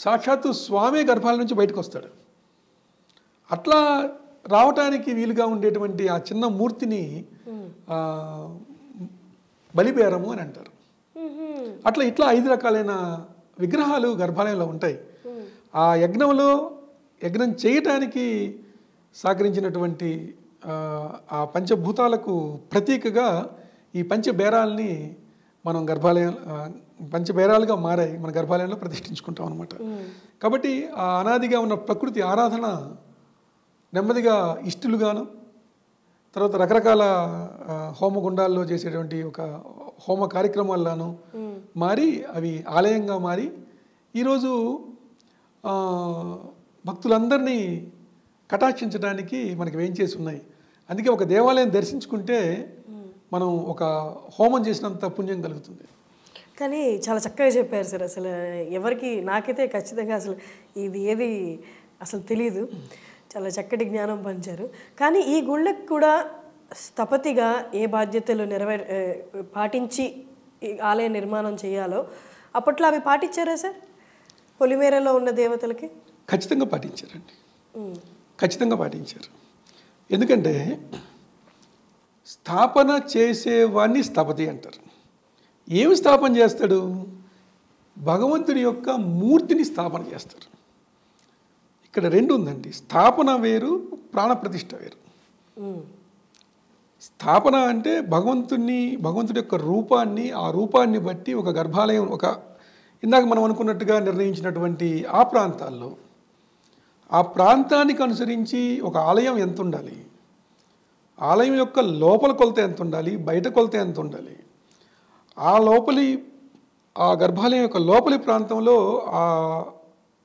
[SPEAKER 2] సాక్షాత్తు స్వామి గర్భాల నుంచి బయటకు వస్తాడు. అట్లా రావటానికి వీలుగా ఉండేటువంటి ఆ చిన్న మూర్తిని బలిబేరము అని అంటారు. ఇట్లా 5 రకాలైన విగ్రహాలు గర్భాలయంలో ఉంటాయి. ఆ యజ్ఞం చేయటానికి సహకరించినటువంటి ఆ పంచభూతాలకు ప్రతీకగా ఈ పంచబేరాల్ని మనం పంచబేరాలుగా మారాయి మన గర్భాలయంలో ప్రతిష్ఠించుకుంటాం అనమాట. కాబట్టి ఆ అనాదిగా ఉన్న ప్రకృతి ఆరాధన నెమ్మదిగా ఇష్టలుగాను, తర్వాత రకరకాల హోమగుండాల్లో చేసేటువంటి ఒక హోమ కార్యక్రమాల్లోనూ మారి అవి ఆలయంగా మారి ఈరోజు భక్తులందరినీ కటాక్షించడానికి మనకి వేయించేసి ఉన్నాయి. అందుకే ఒక దేవాలయం దర్శించుకుంటే మనం ఒక హోమం చేసినంత పుణ్యం కలుగుతుంది.
[SPEAKER 1] కానీ చాలా చక్కగా చెప్పారు సార్. అసలు నాకైతే ఖచ్చితంగా అసలు ఇది ఏది అసలు తెలీదు. చాలా చక్కటి జ్ఞానం పంచారు. కానీ ఈ గుళ్ళకు కూడా స్థపతిగా ఏ బాధ్యతలు పాటించి ఆలయ నిర్మాణం చేయాలో అప్పట్లో అవి పాటించారా సార్? పొలిమేరలో ఉన్న దేవతలకి
[SPEAKER 2] ఖచ్చితంగా పాటించారండి. ఖచ్చితంగా పాటించారు. ఎందుకంటే స్థాపన చేసేవాడిని స్థపతి అంటారు. ఏమి స్థాపన చేస్తాడు? భగవంతుడి యొక్క మూర్తిని స్థాపన చేస్తారు. ఇక్కడ 2 ఉందండి. స్థాపన వేరు, ప్రాణప్రతిష్ఠ వేరు. స్థాపన అంటే భగవంతుడి యొక్క రూపాన్ని, ఆ రూపాన్ని బట్టి ఒక గర్భాలయం, ఇందాక మనం అనుకున్నట్టుగా నిర్ణయించినటువంటి ఆ ప్రాంతాల్లో ఆ ప్రాంతానికి అనుసరించి ఒక ఆలయం ఎంత ఉండాలి, ఆలయం యొక్క లోపల కొలత ఎంత ఉండాలి, బయట కొలత ఎంత ఉండాలి, ఆ గర్భాలయం యొక్క లోపలి ప్రాంతంలో ఆ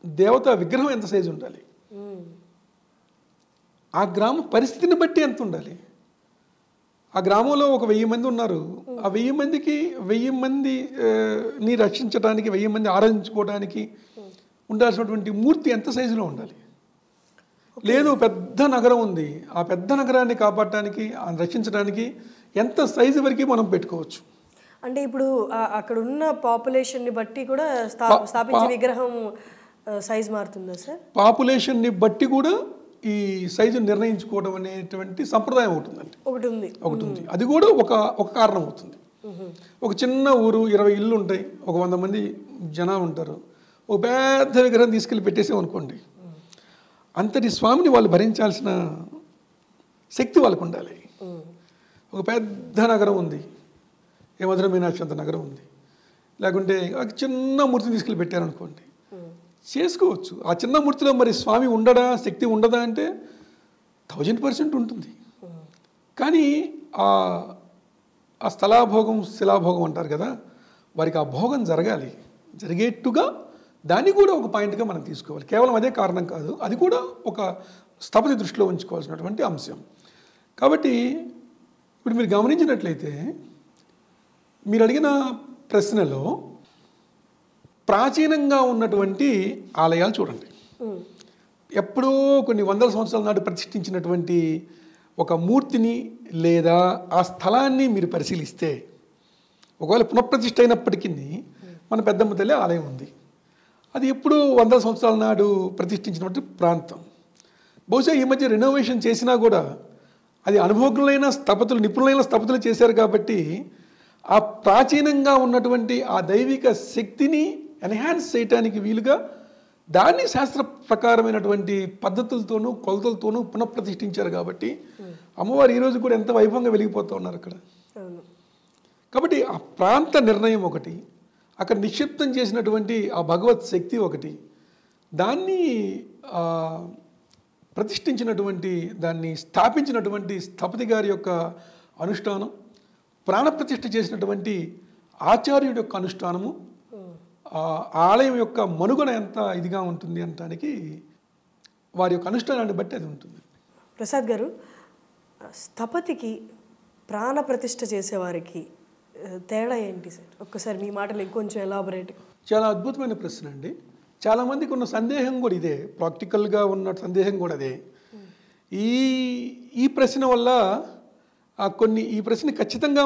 [SPEAKER 2] దేవత విగ్రహం ఎంత సైజు ఉండాలి, ఆ గ్రామ పరిస్థితిని బట్టి ఎంత ఉండాలి. ఆ గ్రామంలో ఒక 1000 మంది ఉన్నారు. ఆ 1000 మందికి 1000 మందిని రక్షించడానికి, 1000 మంది ఆరాధించుకోవడానికి ఉండాల్సినటువంటి మూర్తి ఎంత సైజులో ఉండాలి. లేదు పెద్ద నగరం ఉంది, ఆ పెద్ద నగరాన్ని కాపాడటానికి, రక్షించడానికి ఎంత సైజు వరకు మనం పెట్టుకోవచ్చు.
[SPEAKER 1] అంటే ఇప్పుడు అక్కడ ఉన్న పాపులేషన్ని బట్టి కూడా స్థాపించే విగ్రహం సైజ్ మారుతుందా సార్?
[SPEAKER 2] పాపులేషన్ని బట్టి కూడా ఈ సైజు నిర్ణయించుకోవడం అనేటువంటి సంప్రదాయం ఉంటుందండి. ఒకటి ఉంది. అది కూడా ఒక కారణం అవుతుంది. ఒక చిన్న ఊరు 20 ఇళ్ళు ఉంటాయి, ఒక 100 మంది జనాలు ఉంటారు, ఒక పెద్ద విగ్రహం తీసుకెళ్ళి పెట్టేసామనుకోండి, అంతటి స్వామిని వాళ్ళు భరించాల్సిన శక్తి వాళ్ళకు ఉండాలి. ఒక పెద్ద నగరం ఉంది, ఏ మధుర మీనాక్షి అంత నగరం ఉంది, లేకుంటే ఒక చిన్న మూర్తిని తీసుకెళ్ళి పెట్టారనుకోండి, చేసుకోవచ్చు. ఆ చిన్న మూర్తిలో మరి స్వామి ఉండడా, శక్తి ఉండదా అంటే 1000% ఉంటుంది. కానీ ఆ స్థలాభోగం శిలాభోగం అంటారు కదా, వారికి ఆ భోగం జరగాలి, జరిగేట్టుగా దాన్ని కూడా ఒక పాయింట్గా మనం తీసుకోవాలి. కేవలం అదే కారణం కాదు, అది కూడా ఒక స్థపతి దృష్టిలో ఉంచుకోవాల్సినటువంటి అంశం. కాబట్టి ఇప్పుడు మీరు గమనించినట్లయితే మీరు అడిగిన ప్రశ్నలో ప్రాచీనంగా ఉన్నటువంటి ఆలయాలు చూడండి. ఎప్పుడో కొన్ని వందల సంవత్సరాల నాడు ప్రతిష్ఠించినటువంటి ఒక మూర్తిని లేదా ఆ స్థలాన్ని మీరు పరిశీలిస్తే, ఒకవేళ పునఃప్రతిష్ఠ అయినప్పటికీ మన పెద్దమ్మ తల్లి ఆలయం ఉంది, అది ఎప్పుడూ వందల సంవత్సరాల నాడు ప్రతిష్ఠించినటువంటి ప్రాంతం. బహుశా ఈ మధ్య రెనోవేషన్ చేసినా కూడా అది అనుభవజ్ఞులైన స్థపతులు, నిపుణులైన స్థపతులు చేశారు కాబట్టి ఆ ప్రాచీనంగా ఉన్నటువంటి ఆ దైవిక శక్తిని ఎన్హాన్స్ చేయడానికి వీలుగా దాన్ని శాస్త్ర ప్రకారమైనటువంటి పద్ధతులతోనూ కొలతలతోనూ పునఃప్రతిష్ఠించారు కాబట్టి అమ్మవారు ఈరోజు కూడా ఎంత వైభవంగా వెలిగిపోతూ ఉన్నారు అక్కడ. కాబట్టి ఆ ప్రాంత నిర్ణయం ఒకటి, అక్కడ నిక్షిప్తం చేసినటువంటి ఆ భగవత్ శక్తి ఒకటి, దాన్ని ప్రతిష్ఠించినటువంటి, దాన్ని స్థాపించినటువంటి స్థపతి గారి యొక్క అనుష్ఠానం, ప్రాణప్రతిష్ఠ చేసినటువంటి ఆచార్యుడి యొక్క అనుష్ఠానము, ఆలయం యొక్క మనుగడ ఎంత ఇదిగా ఉంటుంది అనడానికి వారి యొక్క అనుష్ఠానాన్ని బట్టి అది ఉంటుంది.
[SPEAKER 1] ప్రసాద్ గారు, స్థపతికి ప్రాణప్రతిష్ఠ చేసేవారికి తేడా ఏంటి సార్? ఒక్కసారి మీ మాటలు ఇంకొంచెం ఎలాబొరేట్.
[SPEAKER 2] చాలా అద్భుతమైన ప్రశ్న అండి. చాలామందికి ఉన్న సందేహం కూడా ఇదే, ప్రాక్టికల్గా ఉన్న సందేహం కూడా అదే. ఈ ప్రశ్న వల్ల ఈ ప్రశ్న ఖచ్చితంగా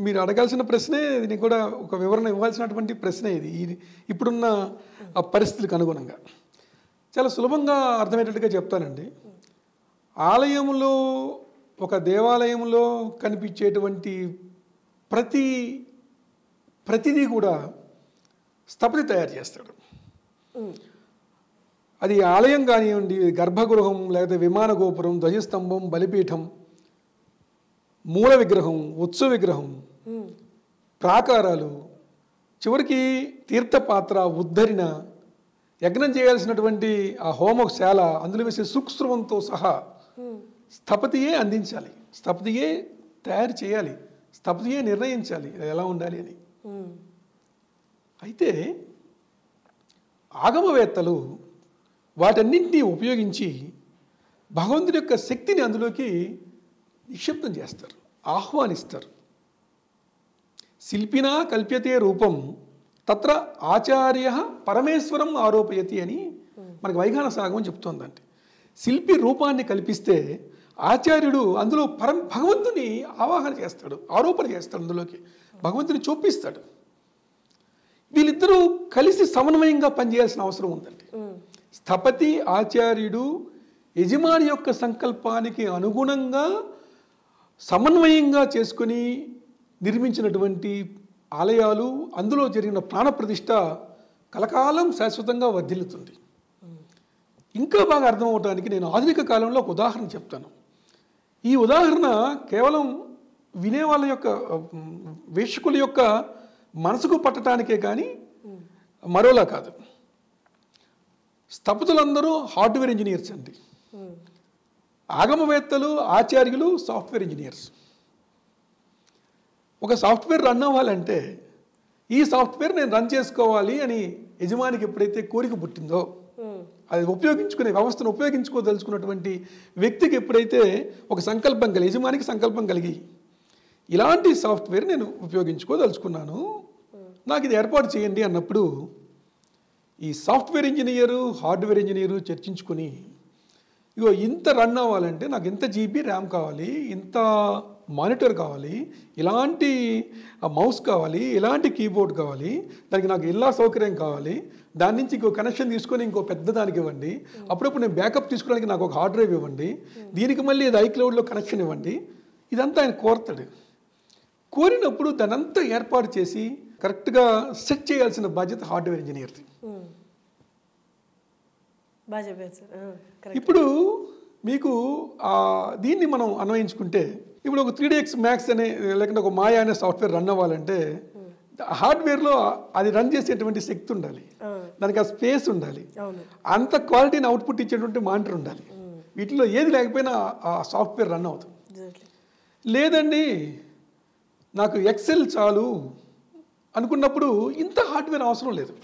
[SPEAKER 2] మీరు అడగాల్సిన ప్రశ్నే, దీనికి కూడా ఒక వివరణ ఇవ్వాల్సినటువంటి ప్రశ్నే ఇది ఇప్పుడున్న పరిస్థితులకు అనుగుణంగా. చాలా సులభంగా అర్థమయ్యేటట్టుగా చెప్తానండి. ఆలయంలో, ఒక దేవాలయంలో కనిపించేటువంటి ప్రతిదీ కూడా స్థపతి తయారు చేస్తాడు. అది ఆలయం కానివ్వండి, గర్భగృహం, లేకపోతే విమాన గోపురం, ధ్వజస్తంభం, బలిపీఠం, మూల విగ్రహం, ఉత్సవ విగ్రహం, ప్రాకారాలు, చివరికి తీర్థపాత్ర, ఉద్ధరణ, యజ్ఞం చేయాల్సినటువంటి ఆ హోమశాల, అందులో వేసే సూక్ష్మంతో సహా స్థపతియే అందించాలి, స్థపతియే తయారు చేయాలి, స్థపతియే నిర్ణయించాలి ఎలా ఉండాలి అని. అయితే ఆగమవేత్తలు వాటన్నింటినీ ఉపయోగించి భగవంతుడి యొక్క శక్తిని అందులోకి నిక్షిప్తం చేస్తారు, ఆహ్వానిస్తారు. శిల్పినా కల్ప్యతే రూపం తత్ర ఆచార్య పరమేశ్వరం ఆరోపయతి అని మనకు వైఖాన సాగమని చెప్తోందండి. శిల్పి రూపాన్ని కల్పిస్తే ఆచార్యుడు అందులో భగవంతుని ఆవాహన చేస్తాడు, ఆరోపణ చేస్తాడు, అందులోకి భగవంతుని చూపిస్తాడు. వీళ్ళిద్దరూ కలిసి సమన్వయంగా పనిచేయాల్సిన అవసరం ఉందండి. స్థపతి, ఆచార్యుడు యజమాని యొక్క సంకల్పానికి అనుగుణంగా సమన్వయంగా చేసుకుని నిర్మించినటువంటి ఆలయాలు, అందులో జరిగిన ప్రాణప్రతిష్ఠ కలకాలం శాశ్వతంగా వర్ధిల్లుతుంది. ఇంకా బాగా అర్థమవటానికి నేను ఆధునిక కాలంలో ఒక ఉదాహరణ చెప్తాను. ఈ ఉదాహరణ కేవలం వినేవాళ్ళ యొక్క, వీక్షకుల యొక్క మనసుకు పట్టడానికే కానీ మరోలా కాదు. స్థపతులందరూ హార్డ్వేర్ ఇంజనీర్స్ అండి, ఆగమవేత్తలు, ఆచార్యులు సాఫ్ట్వేర్ ఇంజనీర్స్. ఒక సాఫ్ట్వేర్ రన్ అవ్వాలంటే ఈ సాఫ్ట్వేర్ నేను రన్ చేసుకోవాలి అని యజమానికి ఎప్పుడైతే కోరిక పుట్టిందో, అది ఉపయోగించుకునే వ్యవస్థను ఉపయోగించుకోదలుచుకున్నటువంటి వ్యక్తికి ఎప్పుడైతే ఒక సంకల్పం కలిగి, యజమానికి సంకల్పం కలిగి ఇలాంటి సాఫ్ట్వేర్ నేను ఉపయోగించుకోదలుచుకున్నాను, నాకు ఇది ఏర్పాటు చేయండి అన్నప్పుడు ఈ సాఫ్ట్వేర్ ఇంజనీరు, హార్డ్వేర్ ఇంజనీరు చర్చించుకొని, ఇగో ఇంత రన్ అవ్వాలంటే నాకు ఇంత జీబీ ర్యామ్ కావాలి, ఇంత మానిటర్ కావాలి, ఇలాంటి మౌస్ కావాలి, ఇలాంటి కీబోర్డ్ కావాలి, దానికి నాకు ఇలా సౌకర్యం కావాలి దాని నుంచి ఇంకో కనెక్షన్ తీసుకొని ఇంకో పెద్ద దానికి ఇవ్వండి, అప్పుడప్పుడు నేను బ్యాకప్ తీసుకోవడానికి నాకు ఒక హార్డ్ డ్రైవ్ ఇవ్వండి, దీనికి మళ్ళీ ఇది ఐక్లౌడ్లో కనెక్షన్ ఇవ్వండి. ఇదంతా ఆయన కోరతాడు. కోరినప్పుడు దాని అంతా ఏర్పాటు చేసి కరెక్ట్గా సెట్ చేయాల్సిన బాధ్యత హార్డ్వేర్ ఇంజనీర్ది.
[SPEAKER 1] బాగా చెప్పారు సార్.
[SPEAKER 2] ఇప్పుడు మీకు దీన్ని మనం అన్వయించుకుంటే, ఇప్పుడు ఒక 3DX Max అనే లేకుంటే ఒక మాయా అనే సాఫ్ట్వేర్ రన్ అవ్వాలంటే హార్డ్వేర్లో అది రన్ చేసేటువంటి శక్తి ఉండాలి, దానికి ఆ స్పేస్ ఉండాలి, అంత క్వాలిటీని అవుట్పుట్ ఇచ్చేటువంటి మానిటర్ ఉండాలి. వీటిలో ఏది లేకపోయినా ఆ సాఫ్ట్వేర్ రన్ అవుతుంది. లేదండి నాకు ఎక్సెల్ చాలు అనుకున్నప్పుడు ఇంత హార్డ్వేర్ అవసరం లేదు,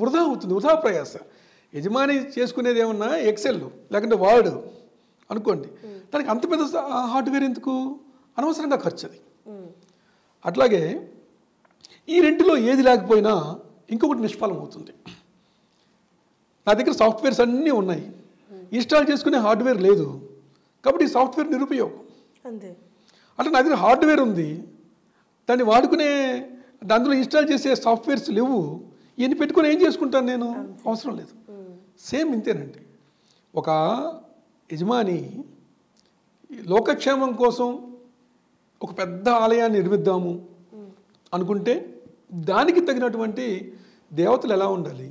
[SPEAKER 2] వృధా అవుతుంది, వృధా ప్రయాస. యజమాని చేసుకునేది ఏమన్నా ఎక్సెల్ లేకుంటే వర్డ్ అనుకోండి, దానికి అంత పెద్ద హార్డ్వేర్ ఎందుకు, అనవసరంగా ఖర్చు అది. అట్లాగే ఈ రెంటిలో ఏది లేకపోయినా ఇంకొకటి నిష్ఫలం అవుతుంది. నా దగ్గర సాఫ్ట్వేర్స్ అన్నీ ఉన్నాయి, ఇన్స్టాల్ చేసుకునే హార్డ్వేర్ లేదు, కాబట్టి ఈ సాఫ్ట్వేర్ నిరుపయోగం.
[SPEAKER 1] అంతే.
[SPEAKER 2] అంటే నా దగ్గర హార్డ్వేర్ ఉంది, దాన్ని వాడుకునే అందులో ఇన్స్టాల్ చేసే సాఫ్ట్వేర్స్ లేవు, ఇవన్నీ పెట్టుకుని ఏం చేసుకుంటాను నేను, అవసరం లేదు. సేమ్ ఇంతేనండి. ఒక యజమాని లోకక్షేమం కోసం ఒక పెద్ద ఆలయాన్ని నిర్మిద్దాము అనుకుంటే దానికి తగినటువంటి దేవతలు ఎలా ఉండాలి,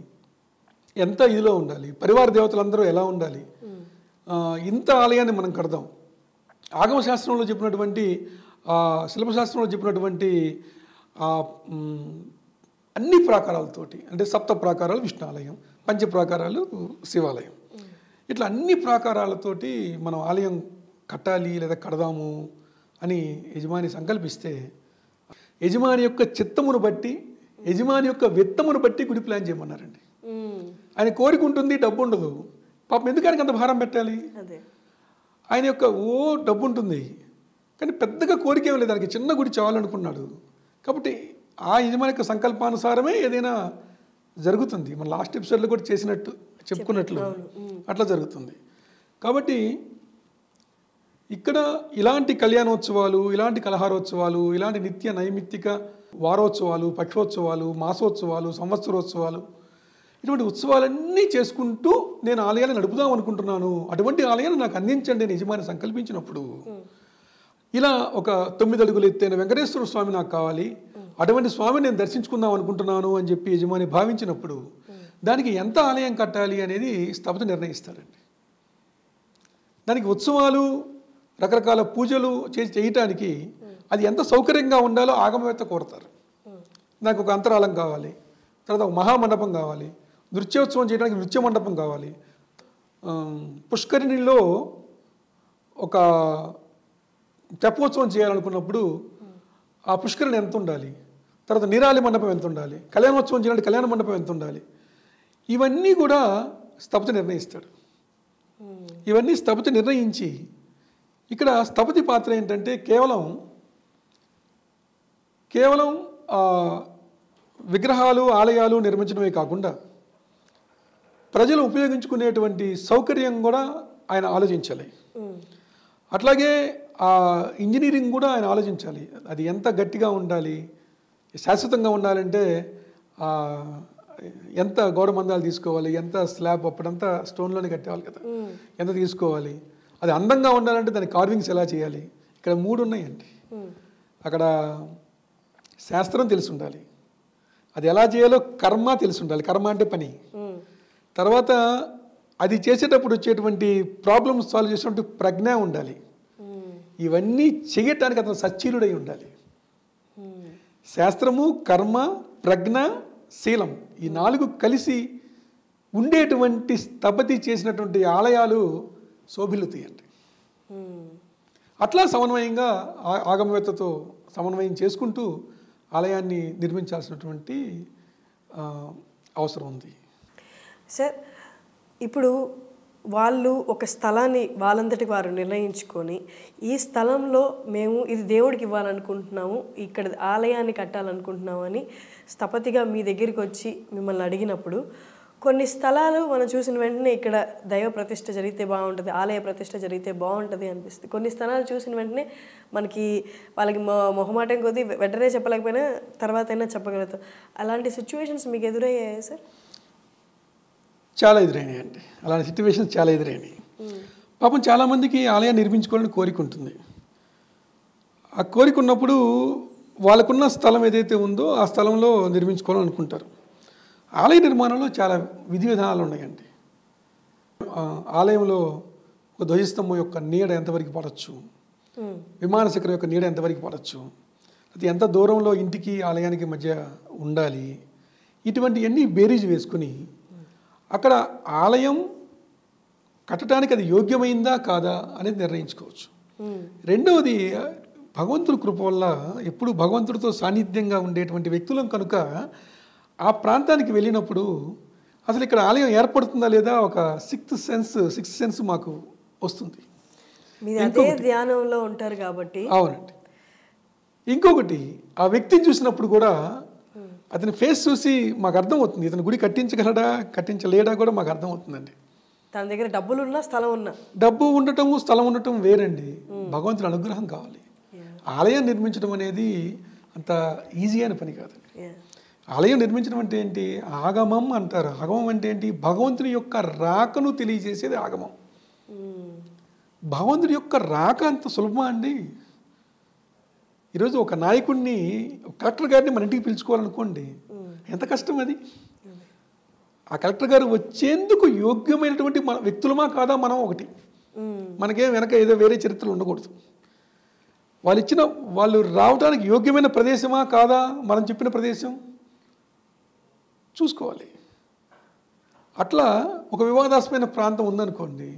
[SPEAKER 2] ఎంత ఇదిలో ఉండాలి, పరివార దేవతలందరూ ఎలా ఉండాలి, ఇంత ఆలయాన్ని మనం కడదాం. ఆగమశాస్త్రంలో చెప్పినటువంటి శిల్పశాస్త్రంలో చెప్పినటువంటి అన్ని ప్రాకారాలతోటి, అంటే సప్త ప్రాకారాలు విష్ణు ఆలయం, పంచ ప్రాకారాలు శివాలయం, ఇట్లా అన్ని ప్రాకారాలతోటి మనం ఆలయం కట్టాలి లేదా కడదాము అని యజమాని సంకల్పిస్తే, యజమాని యొక్క చిత్తమును బట్టి, యజమాని యొక్క విత్తమును బట్టి గుడి ప్లాన్ చేయమన్నారండి. ఆయన కోరిక ఉంటుంది, డబ్బు ఉండదు. పాపం ఎందుకు ఆయనకి అంత భారం పెట్టాలి? ఆయన యొక్క డబ్బు ఉంటుంది కానీ పెద్దగా కోరిక ఏం లేదు, దానికి చిన్న గుడి చాలనుకున్నాడు. కాబట్టి ఆ యజమాని యొక్క సంకల్పానుసారమే ఏదైనా జరుగుతుంది. మన లాస్ట్ ఎపిసోడ్లో కూడా చెప్పుకున్నట్లు అట్లా జరుగుతుంది. కాబట్టి ఇక్కడ ఇలాంటి కళ్యాణోత్సవాలు, ఇలాంటి కలహారోత్సవాలు, ఇలాంటి నిత్య నైమిత్తిక వారోత్సవాలు, పక్షోత్సవాలు, మాసోత్సవాలు, సంవత్సరోత్సవాలు, ఇటువంటి ఉత్సవాలన్నీ చేసుకుంటూ నేను ఆలయాన్ని నడుపుదాం అనుకుంటున్నాను, అటువంటి ఆలయాన్ని నాకు అందించండి అని యజమాని సంకల్పించినప్పుడు, ఇలా ఒక 9 అడుగులు ఎత్తైన వెంకటేశ్వర స్వామి నాకు కావాలి, అటువంటి స్వామిని నేను దర్శించుకుందాం అనుకుంటున్నాను అని చెప్పి యజమాని భావించినప్పుడు దానికి ఎంత ఆలయం కట్టాలి అనేది స్థపతి నిర్ణయిస్తారండి. దానికి ఉత్సవాలు, రకరకాల పూజలు చేయటానికి అది ఎంత సౌకర్యంగా ఉండాలో ఆగమవేత్త కోరతారు. నాకు ఒక అంతరాలం కావాలి, తర్వాత ఒక మహామండపం కావాలి, నృత్యోత్సవం చేయడానికి నృత్య మండపం కావాలి, పుష్కరిణిలో ఒక తెప్పోత్సవం చేయాలనుకున్నప్పుడు ఆ పుష్కరిణి ఎంత ఉండాలి, తర్వాత నిరాలి మండపం ఎంత ఉండాలి, కళ్యాణోత్సవం చేయాలంటే కళ్యాణ మండపం ఎంత ఉండాలి, ఇవన్నీ కూడా స్థపతి నిర్ణయిస్తాడు. ఇవన్నీ స్థపతి నిర్ణయించి, ఇక్కడ స్థపతి పాత్ర ఏంటంటే కేవలం విగ్రహాలు, ఆలయాలు నిర్మించడమే కాకుండా ప్రజలు ఉపయోగించుకునేటువంటి సౌకర్యం కూడా ఆయన ఆలోచించాలి. అట్లాగే ఆ ఇంజనీరింగ్ కూడా ఆయన ఆలోచించాలి. అది ఎంత గట్టిగా ఉండాలి, శాశ్వతంగా ఉండాలంటే ఎంత గోడ మందాలు తీసుకోవాలి, ఎంత స్లాబ్, అప్పుడంతా స్టోన్లోనే కట్టేవాళ్ళు కదా, ఎంత తీసుకోవాలి, అది అందంగా ఉండాలంటే దాని కార్వింగ్స్ ఎలా చేయాలి. ఇక్కడ 3 ఉన్నాయండి. అక్కడ శాస్త్రం తెలిసి ఉండాలి, అది ఎలా చేయాలో కర్మ తెలిసి ఉండాలి, కర్మ అంటే పని, తర్వాత అది చేసేటప్పుడు వచ్చేటువంటి ప్రాబ్లమ్స్ సాల్వ్ చేసేటువంటి ప్రజ్ఞ ఉండాలి. ఇవన్నీ చేయటానికి అతను సచ్చీలుడై ఉండాలి. శాస్త్రము, కర్మ, ప్రజ్ఞ, శీలం, ఈ 4 కలిసి ఉండేటువంటి స్థపతి చేసినటువంటి ఆలయాలు శోభిల్లుతాయండి. అట్లా సమన్వయంగా ఆగమవేత్తతో సమన్వయం చేసుకుంటూ ఆలయాన్ని నిర్మించాల్సినటువంటి అవసరం ఉంది.
[SPEAKER 1] సార్, ఇప్పుడు వాళ్ళు ఒక స్థలాన్ని వాళ్ళంతటికి వారు నిర్ణయించుకొని, ఈ స్థలంలో మేము ఇది దేవుడికి ఇవ్వాలనుకుంటున్నాము, ఇక్కడ ఆలయాన్ని కట్టాలనుకుంటున్నాము అని స్థపతిగా మీ దగ్గరికి వచ్చి మిమ్మల్ని అడిగినప్పుడు కొన్ని స్థలాలు మనం చూసిన వెంటనే ఇక్కడ దైవ ప్రతిష్ఠ జరిగితే బాగుంటుంది, ఆలయ ప్రతిష్ఠ జరిగితే బాగుంటుంది అనిపిస్తుంది. కొన్ని స్థలాలు చూసిన వెంటనే మనకి వాళ్ళకి మొహమాటం కొద్దీ వెంటనే చెప్పలేకపోయినా తర్వాత అయినా చెప్పగలుగుతాం. అలాంటి సిచ్యువేషన్స్ మీకు ఎదురయ్యాయా సార్?
[SPEAKER 2] చాలా ఎదురైనాయి అండి. అలాంటి సిచ్యువేషన్స్ చాలా ఎదురైనాయి. పాపం చాలామందికి ఆలయాన్ని నిర్మించుకోవాలని కోరిక ఉంటుంది. ఆ కోరిక ఉన్నప్పుడు వాళ్ళకున్న స్థలం ఏదైతే ఉందో ఆ స్థలంలో నిర్మించుకోవాలని అనుకుంటారు. ఆలయ నిర్మాణంలో చాలా విధి విధానాలు ఉన్నాయండి. ఆలయంలో ఒక ధ్వజస్తంభం యొక్క నీడ ఎంతవరకు పడవచ్చు, విమాన శిఖరం యొక్క నీడ ఎంతవరకు పడవచ్చు, అది ఎంత దూరంలో ఇంటికి ఆలయానికి మధ్య ఉండాలి, ఇటువంటివన్నీ బేరీజు వేసుకుని అక్కడ ఆలయం కట్టడానికి అది యోగ్యమైందా కాదా అనేది నిర్ణయించుకోవచ్చు. రెండవది, భగవంతుడి కృప వల్ల ఎప్పుడు భగవంతుడితో సాన్నిధ్యంగా ఉండేటువంటి వ్యక్తులం కనుక ఆ ప్రాంతానికి వెళ్ళినప్పుడు అసలు ఇక్కడ ఆలయం ఏర్పడుతుందా లేదా ఒక సిక్స్త్ సెన్స్ మాకు వస్తుంది.
[SPEAKER 1] అదే ధ్యానంలో ఉంటారు కాబట్టి.
[SPEAKER 2] అవునండి. ఇంకొకటి, ఆ వ్యక్తిని చూసినప్పుడు కూడా అతని ఫేస్ చూసి మాకు అర్థమవుతుంది, ఇతను గుడి కట్టించగలడా కట్టించలేడా కూడా మాకు అర్థమవుతుందండి.
[SPEAKER 1] తన దగ్గర డబ్బులు ఉన్నా స్థలం ఉన్నా,
[SPEAKER 2] డబ్బు ఉండటము స్థలం ఉండటం వేరండి. భగవంతుని అనుగ్రహం కావాలి. ఆలయం నిర్మించడం అనేది అంత ఈజీ అయిన పని కాదండి. ఆలయం నిర్మించడం అంటే ఏంటి? ఆగమం అంటారు. ఆగమం అంటే ఏంటి? భగవంతుని యొక్క రాకను తెలియజేసేది ఆగమం. భగవంతుని యొక్క రాక అంత సులభమా అండి? ఈరోజు ఒక నాయకుడిని, కలెక్టర్ గారిని మన ఇంటికి పిలుచుకోవాలనుకోండి, ఎంత కష్టం అది. ఆ కలెక్టర్ గారు వచ్చేందుకు యోగ్యమైనటువంటి మన వ్యక్తులమా కాదా మనం ఒకటి. మనకేం వెనక ఏదో వేరే చరిత్రలు ఉండకూడదు. వాళ్ళు రావడానికి యోగ్యమైన ప్రదేశమా కాదా మనం చెప్పిన ప్రదేశం చూసుకోవాలి. అట్లా ఒక వివాదాస్పదమైన ప్రాంతం ఉందనుకోండి,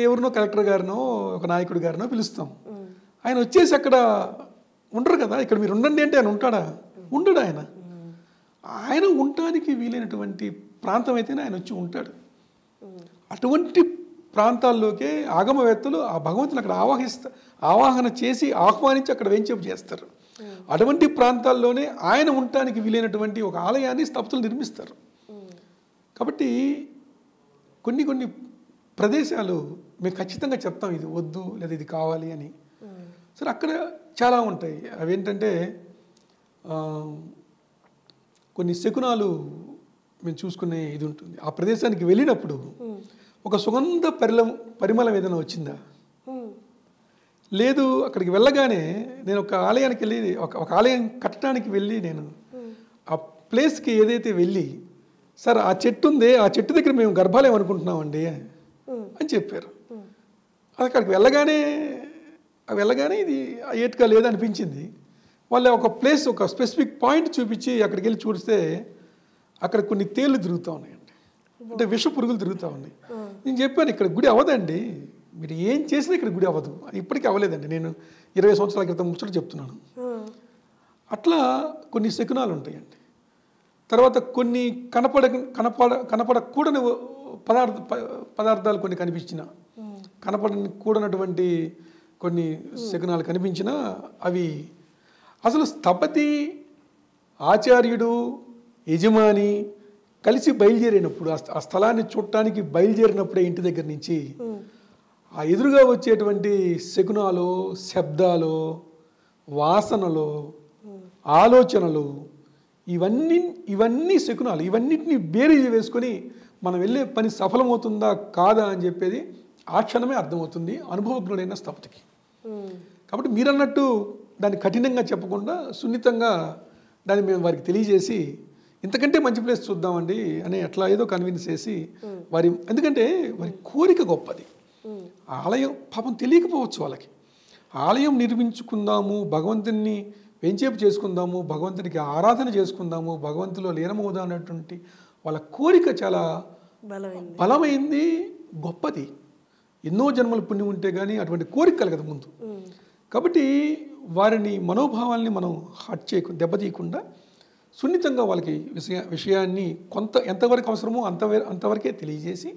[SPEAKER 2] ఎవరినో కలెక్టర్ గారినో ఒక నాయకుడి గారినో పిలుస్తాం. ఆయన వచ్చేసి అక్కడ ఉండరు కదా. ఇక్కడ మీరు ఉండండి అంటే ఆయన ఉంటాడా? ఉండడు. ఆయన ఉండటానికి వీలైనటువంటి ప్రాంతం అయితేనే ఆయన వచ్చి ఉంటాడు. అటువంటి ప్రాంతాల్లోకే ఆగమవేత్తలు ఆ భగవంతుని అక్కడ ఆవాహన చేసి ఆహ్వానించి అక్కడ వేంచేపు చేస్తారు. అటువంటి ప్రాంతాల్లోనే ఆయన ఉండటానికి వీలైనటువంటి ఒక ఆలయాన్ని స్థపతులు నిర్మిస్తారు. కాబట్టి కొన్ని ప్రదేశాలు మేము ఖచ్చితంగా చెప్తాం, ఇది వద్దు లేదా ఇది కావాలి అని. సరే, అక్కడ చాలా ఉంటాయి. అవేంటంటే కొన్ని శకునాలు మేము చూసుకునే ఇది ఉంటుంది. ఆ ప్రదేశానికి వెళ్ళినప్పుడు ఒక సుగంధ పరిమళం ఏదైనా వచ్చిందా, లేదు అక్కడికి వెళ్ళగానే నేను ఒక ఆలయానికి వెళ్ళి ఒక ఆలయం కట్టడానికి వెళ్ళి నేను ఆ ప్లేస్కి ఏదైతే వెళ్ళి, సార్ ఆ చెట్టు ఉందే, ఆ చెట్టు దగ్గర మేము గర్భాలయం అనుకుంటున్నామండి అని చెప్పారు. అక్కడికి వెళ్ళగానే ఇది ఏటుగా లేదనిపించింది. వాళ్ళు ఒక ప్లేస్, ఒక స్పెసిఫిక్ పాయింట్ చూపించి అక్కడికి వెళ్ళి చూస్తే అక్కడ కొన్ని తేళ్లు తిరుగుతూ ఉన్నాయండి, అంటే విష పురుగులు తిరుగుతూ ఉన్నాయి. నేను చెప్పాను, ఇక్కడ గుడి అవ్వదండి, మీరు ఏం చేసినా ఇక్కడ గుడి అవ్వదు. అది ఇప్పటికీ అవ్వలేదండి. నేను 20 సంవత్సరాల క్రితం ముచ్చట చెప్తున్నాను. అట్లా కొన్ని శకునాలు ఉంటాయండి. తర్వాత కొన్ని కనపడకూడని పదార్థాలు కొన్ని కనిపించిన, కనపడకూడనటువంటి కొన్ని శకునాలు కనిపించినా అవి అసలు స్థపతి, ఆచార్యుడు, యజమాని కలిసి బయలుదేరినప్పుడు, ఆ స్థలాన్ని చూడటానికి బయలుదేరినప్పుడే ఇంటి దగ్గర నుంచి ఆ ఎదురుగా వచ్చేటువంటి శకునాలు, శబ్దాలు, వాసనలు, ఆలోచనలు, ఇవన్నీ శకునాలు. ఇవన్నిటిని బేరీజు వేసుకొని మనం వెళ్ళే పని సఫలమవుతుందా కాదా అని చెప్పేది ఆ క్షణమే అర్థమవుతుంది అనుభవజ్ఞుడైన స్థపతికి. కాబట్టి మీరన్నట్టు దాన్ని కఠినంగా చెప్పకుండా సున్నితంగా దాన్ని మేము వారికి తెలియజేసి, ఇంతకంటే మంచి ప్లేస్ చూద్దామండి అని అట్లా ఏదో కన్విన్స్ చేసి ఎందుకంటే వారి కోరిక గొప్పది. ఆలయం పాపం తెలియకపోవచ్చు వాళ్ళకి. ఆలయం నిర్మించుకుందాము, భగవంతుని వెంచేపు చేసుకుందాము, భగవంతునికి ఆరాధన చేసుకుందాము, భగవంతులో లీనమవుదాం అన్నటువంటి వాళ్ళ కోరిక చాలా బలమైంది, గొప్పది. ఎన్నో జన్మల పుణ్యం ఉంటే కానీ అటువంటి కోరిక కలగదు ముందు. కాబట్టి వారిని మనోభావాల్ని మనం దెబ్బతీయకుండా సున్నితంగా వాళ్ళకి విషయాన్ని ఎంతవరకు అవసరమో అంతవరకే తెలియజేసి,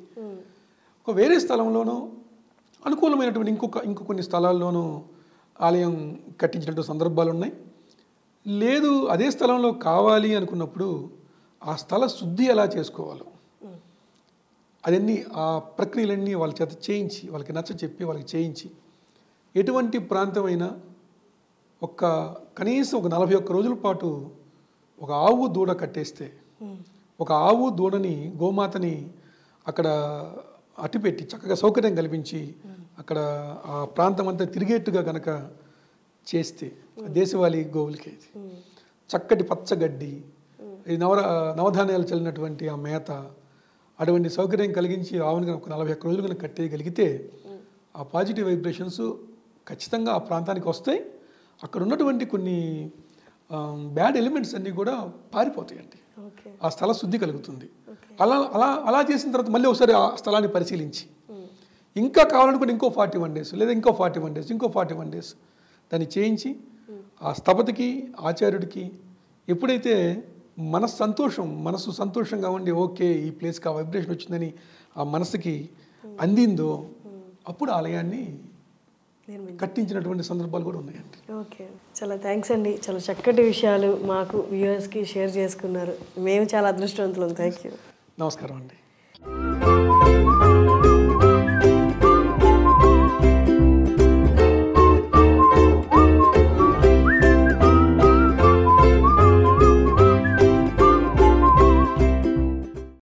[SPEAKER 2] ఒక వేరే స్థలంలోనూ అనుకూలమైనటువంటి ఇంకో కొన్ని స్థలాల్లోనూ ఆలయం కట్టించినటువంటి సందర్భాలు ఉన్నాయి. లేదు అదే స్థలంలో కావాలి అనుకున్నప్పుడు ఆ స్థల శుద్ధి ఎలా చేసుకోవాలో, అదన్నీ ఆ ప్రక్రియలన్నీ వాళ్ళ చేత చేయించి వాళ్ళకి నచ్చ చెప్పి వాళ్ళకి చేయించి ఎటువంటి ప్రాంతమైనా కనీసం ఒక 41 రోజుల పాటు ఒక ఆవు దూడ కట్టేస్తే ఒక ఆవు దూడని గోమాతని అక్కడ అట్టిపెట్టి చక్కగా సౌకర్యం కల్పించి అక్కడ ఆ ప్రాంతం అంతా తిరిగేట్టుగా కనుక చేస్తే దేశవాళీ గోవులకి చక్కటి పచ్చగడ్డి ఈ నవధాన్యాలు చల్లినటువంటి ఆ మేత అటువంటి సౌకర్యం కలిగించి ఆవుని ఒక 41 రోజులు కనుక కట్టేయగలిగితే ఆ పాజిటివ్ వైబ్రేషన్స్ ఖచ్చితంగా ఆ ప్రాంతానికి వస్తాయి. అక్కడ ఉన్నటువంటి కొన్ని బ్యాడ్ ఎలిమెంట్స్ అన్నీ కూడా పారిపోతాయండి. ఆ స్థల శుద్ధి కలుగుతుంది. అలా అలా అలా చేసిన తర్వాత మళ్ళీ ఒకసారి ఆ స్థలాన్ని పరిశీలించి ఇంకా కావాలనుకుంటే ఇంకో 41 డేస్ లేదా ఇంకో 41 డేస్ ఇంకో 41 డేస్ దాన్ని చేయించి ఆ స్థపతికి ఆచార్యుడికి ఎప్పుడైతే మనసు సంతోషంగా ఉండి ఓకే ఈ ప్లేస్కి ఆ వైబ్రేషన్ వచ్చిందని ఆ మనసుకి అందిందో అప్పుడు ఆలయాన్ని కట్టించినటువంటి సందర్భాలు కూడా ఉన్నాయండి.
[SPEAKER 1] ఓకే, చాలా థ్యాంక్స్ అండి. చాలా చక్కటి విషయాలు మాకు వ్యూవర్స్కి షేర్ చేసుకున్నారు. మేము చాలా అదృష్టవంతులం. Thank you.
[SPEAKER 2] నమస్కారం అండి.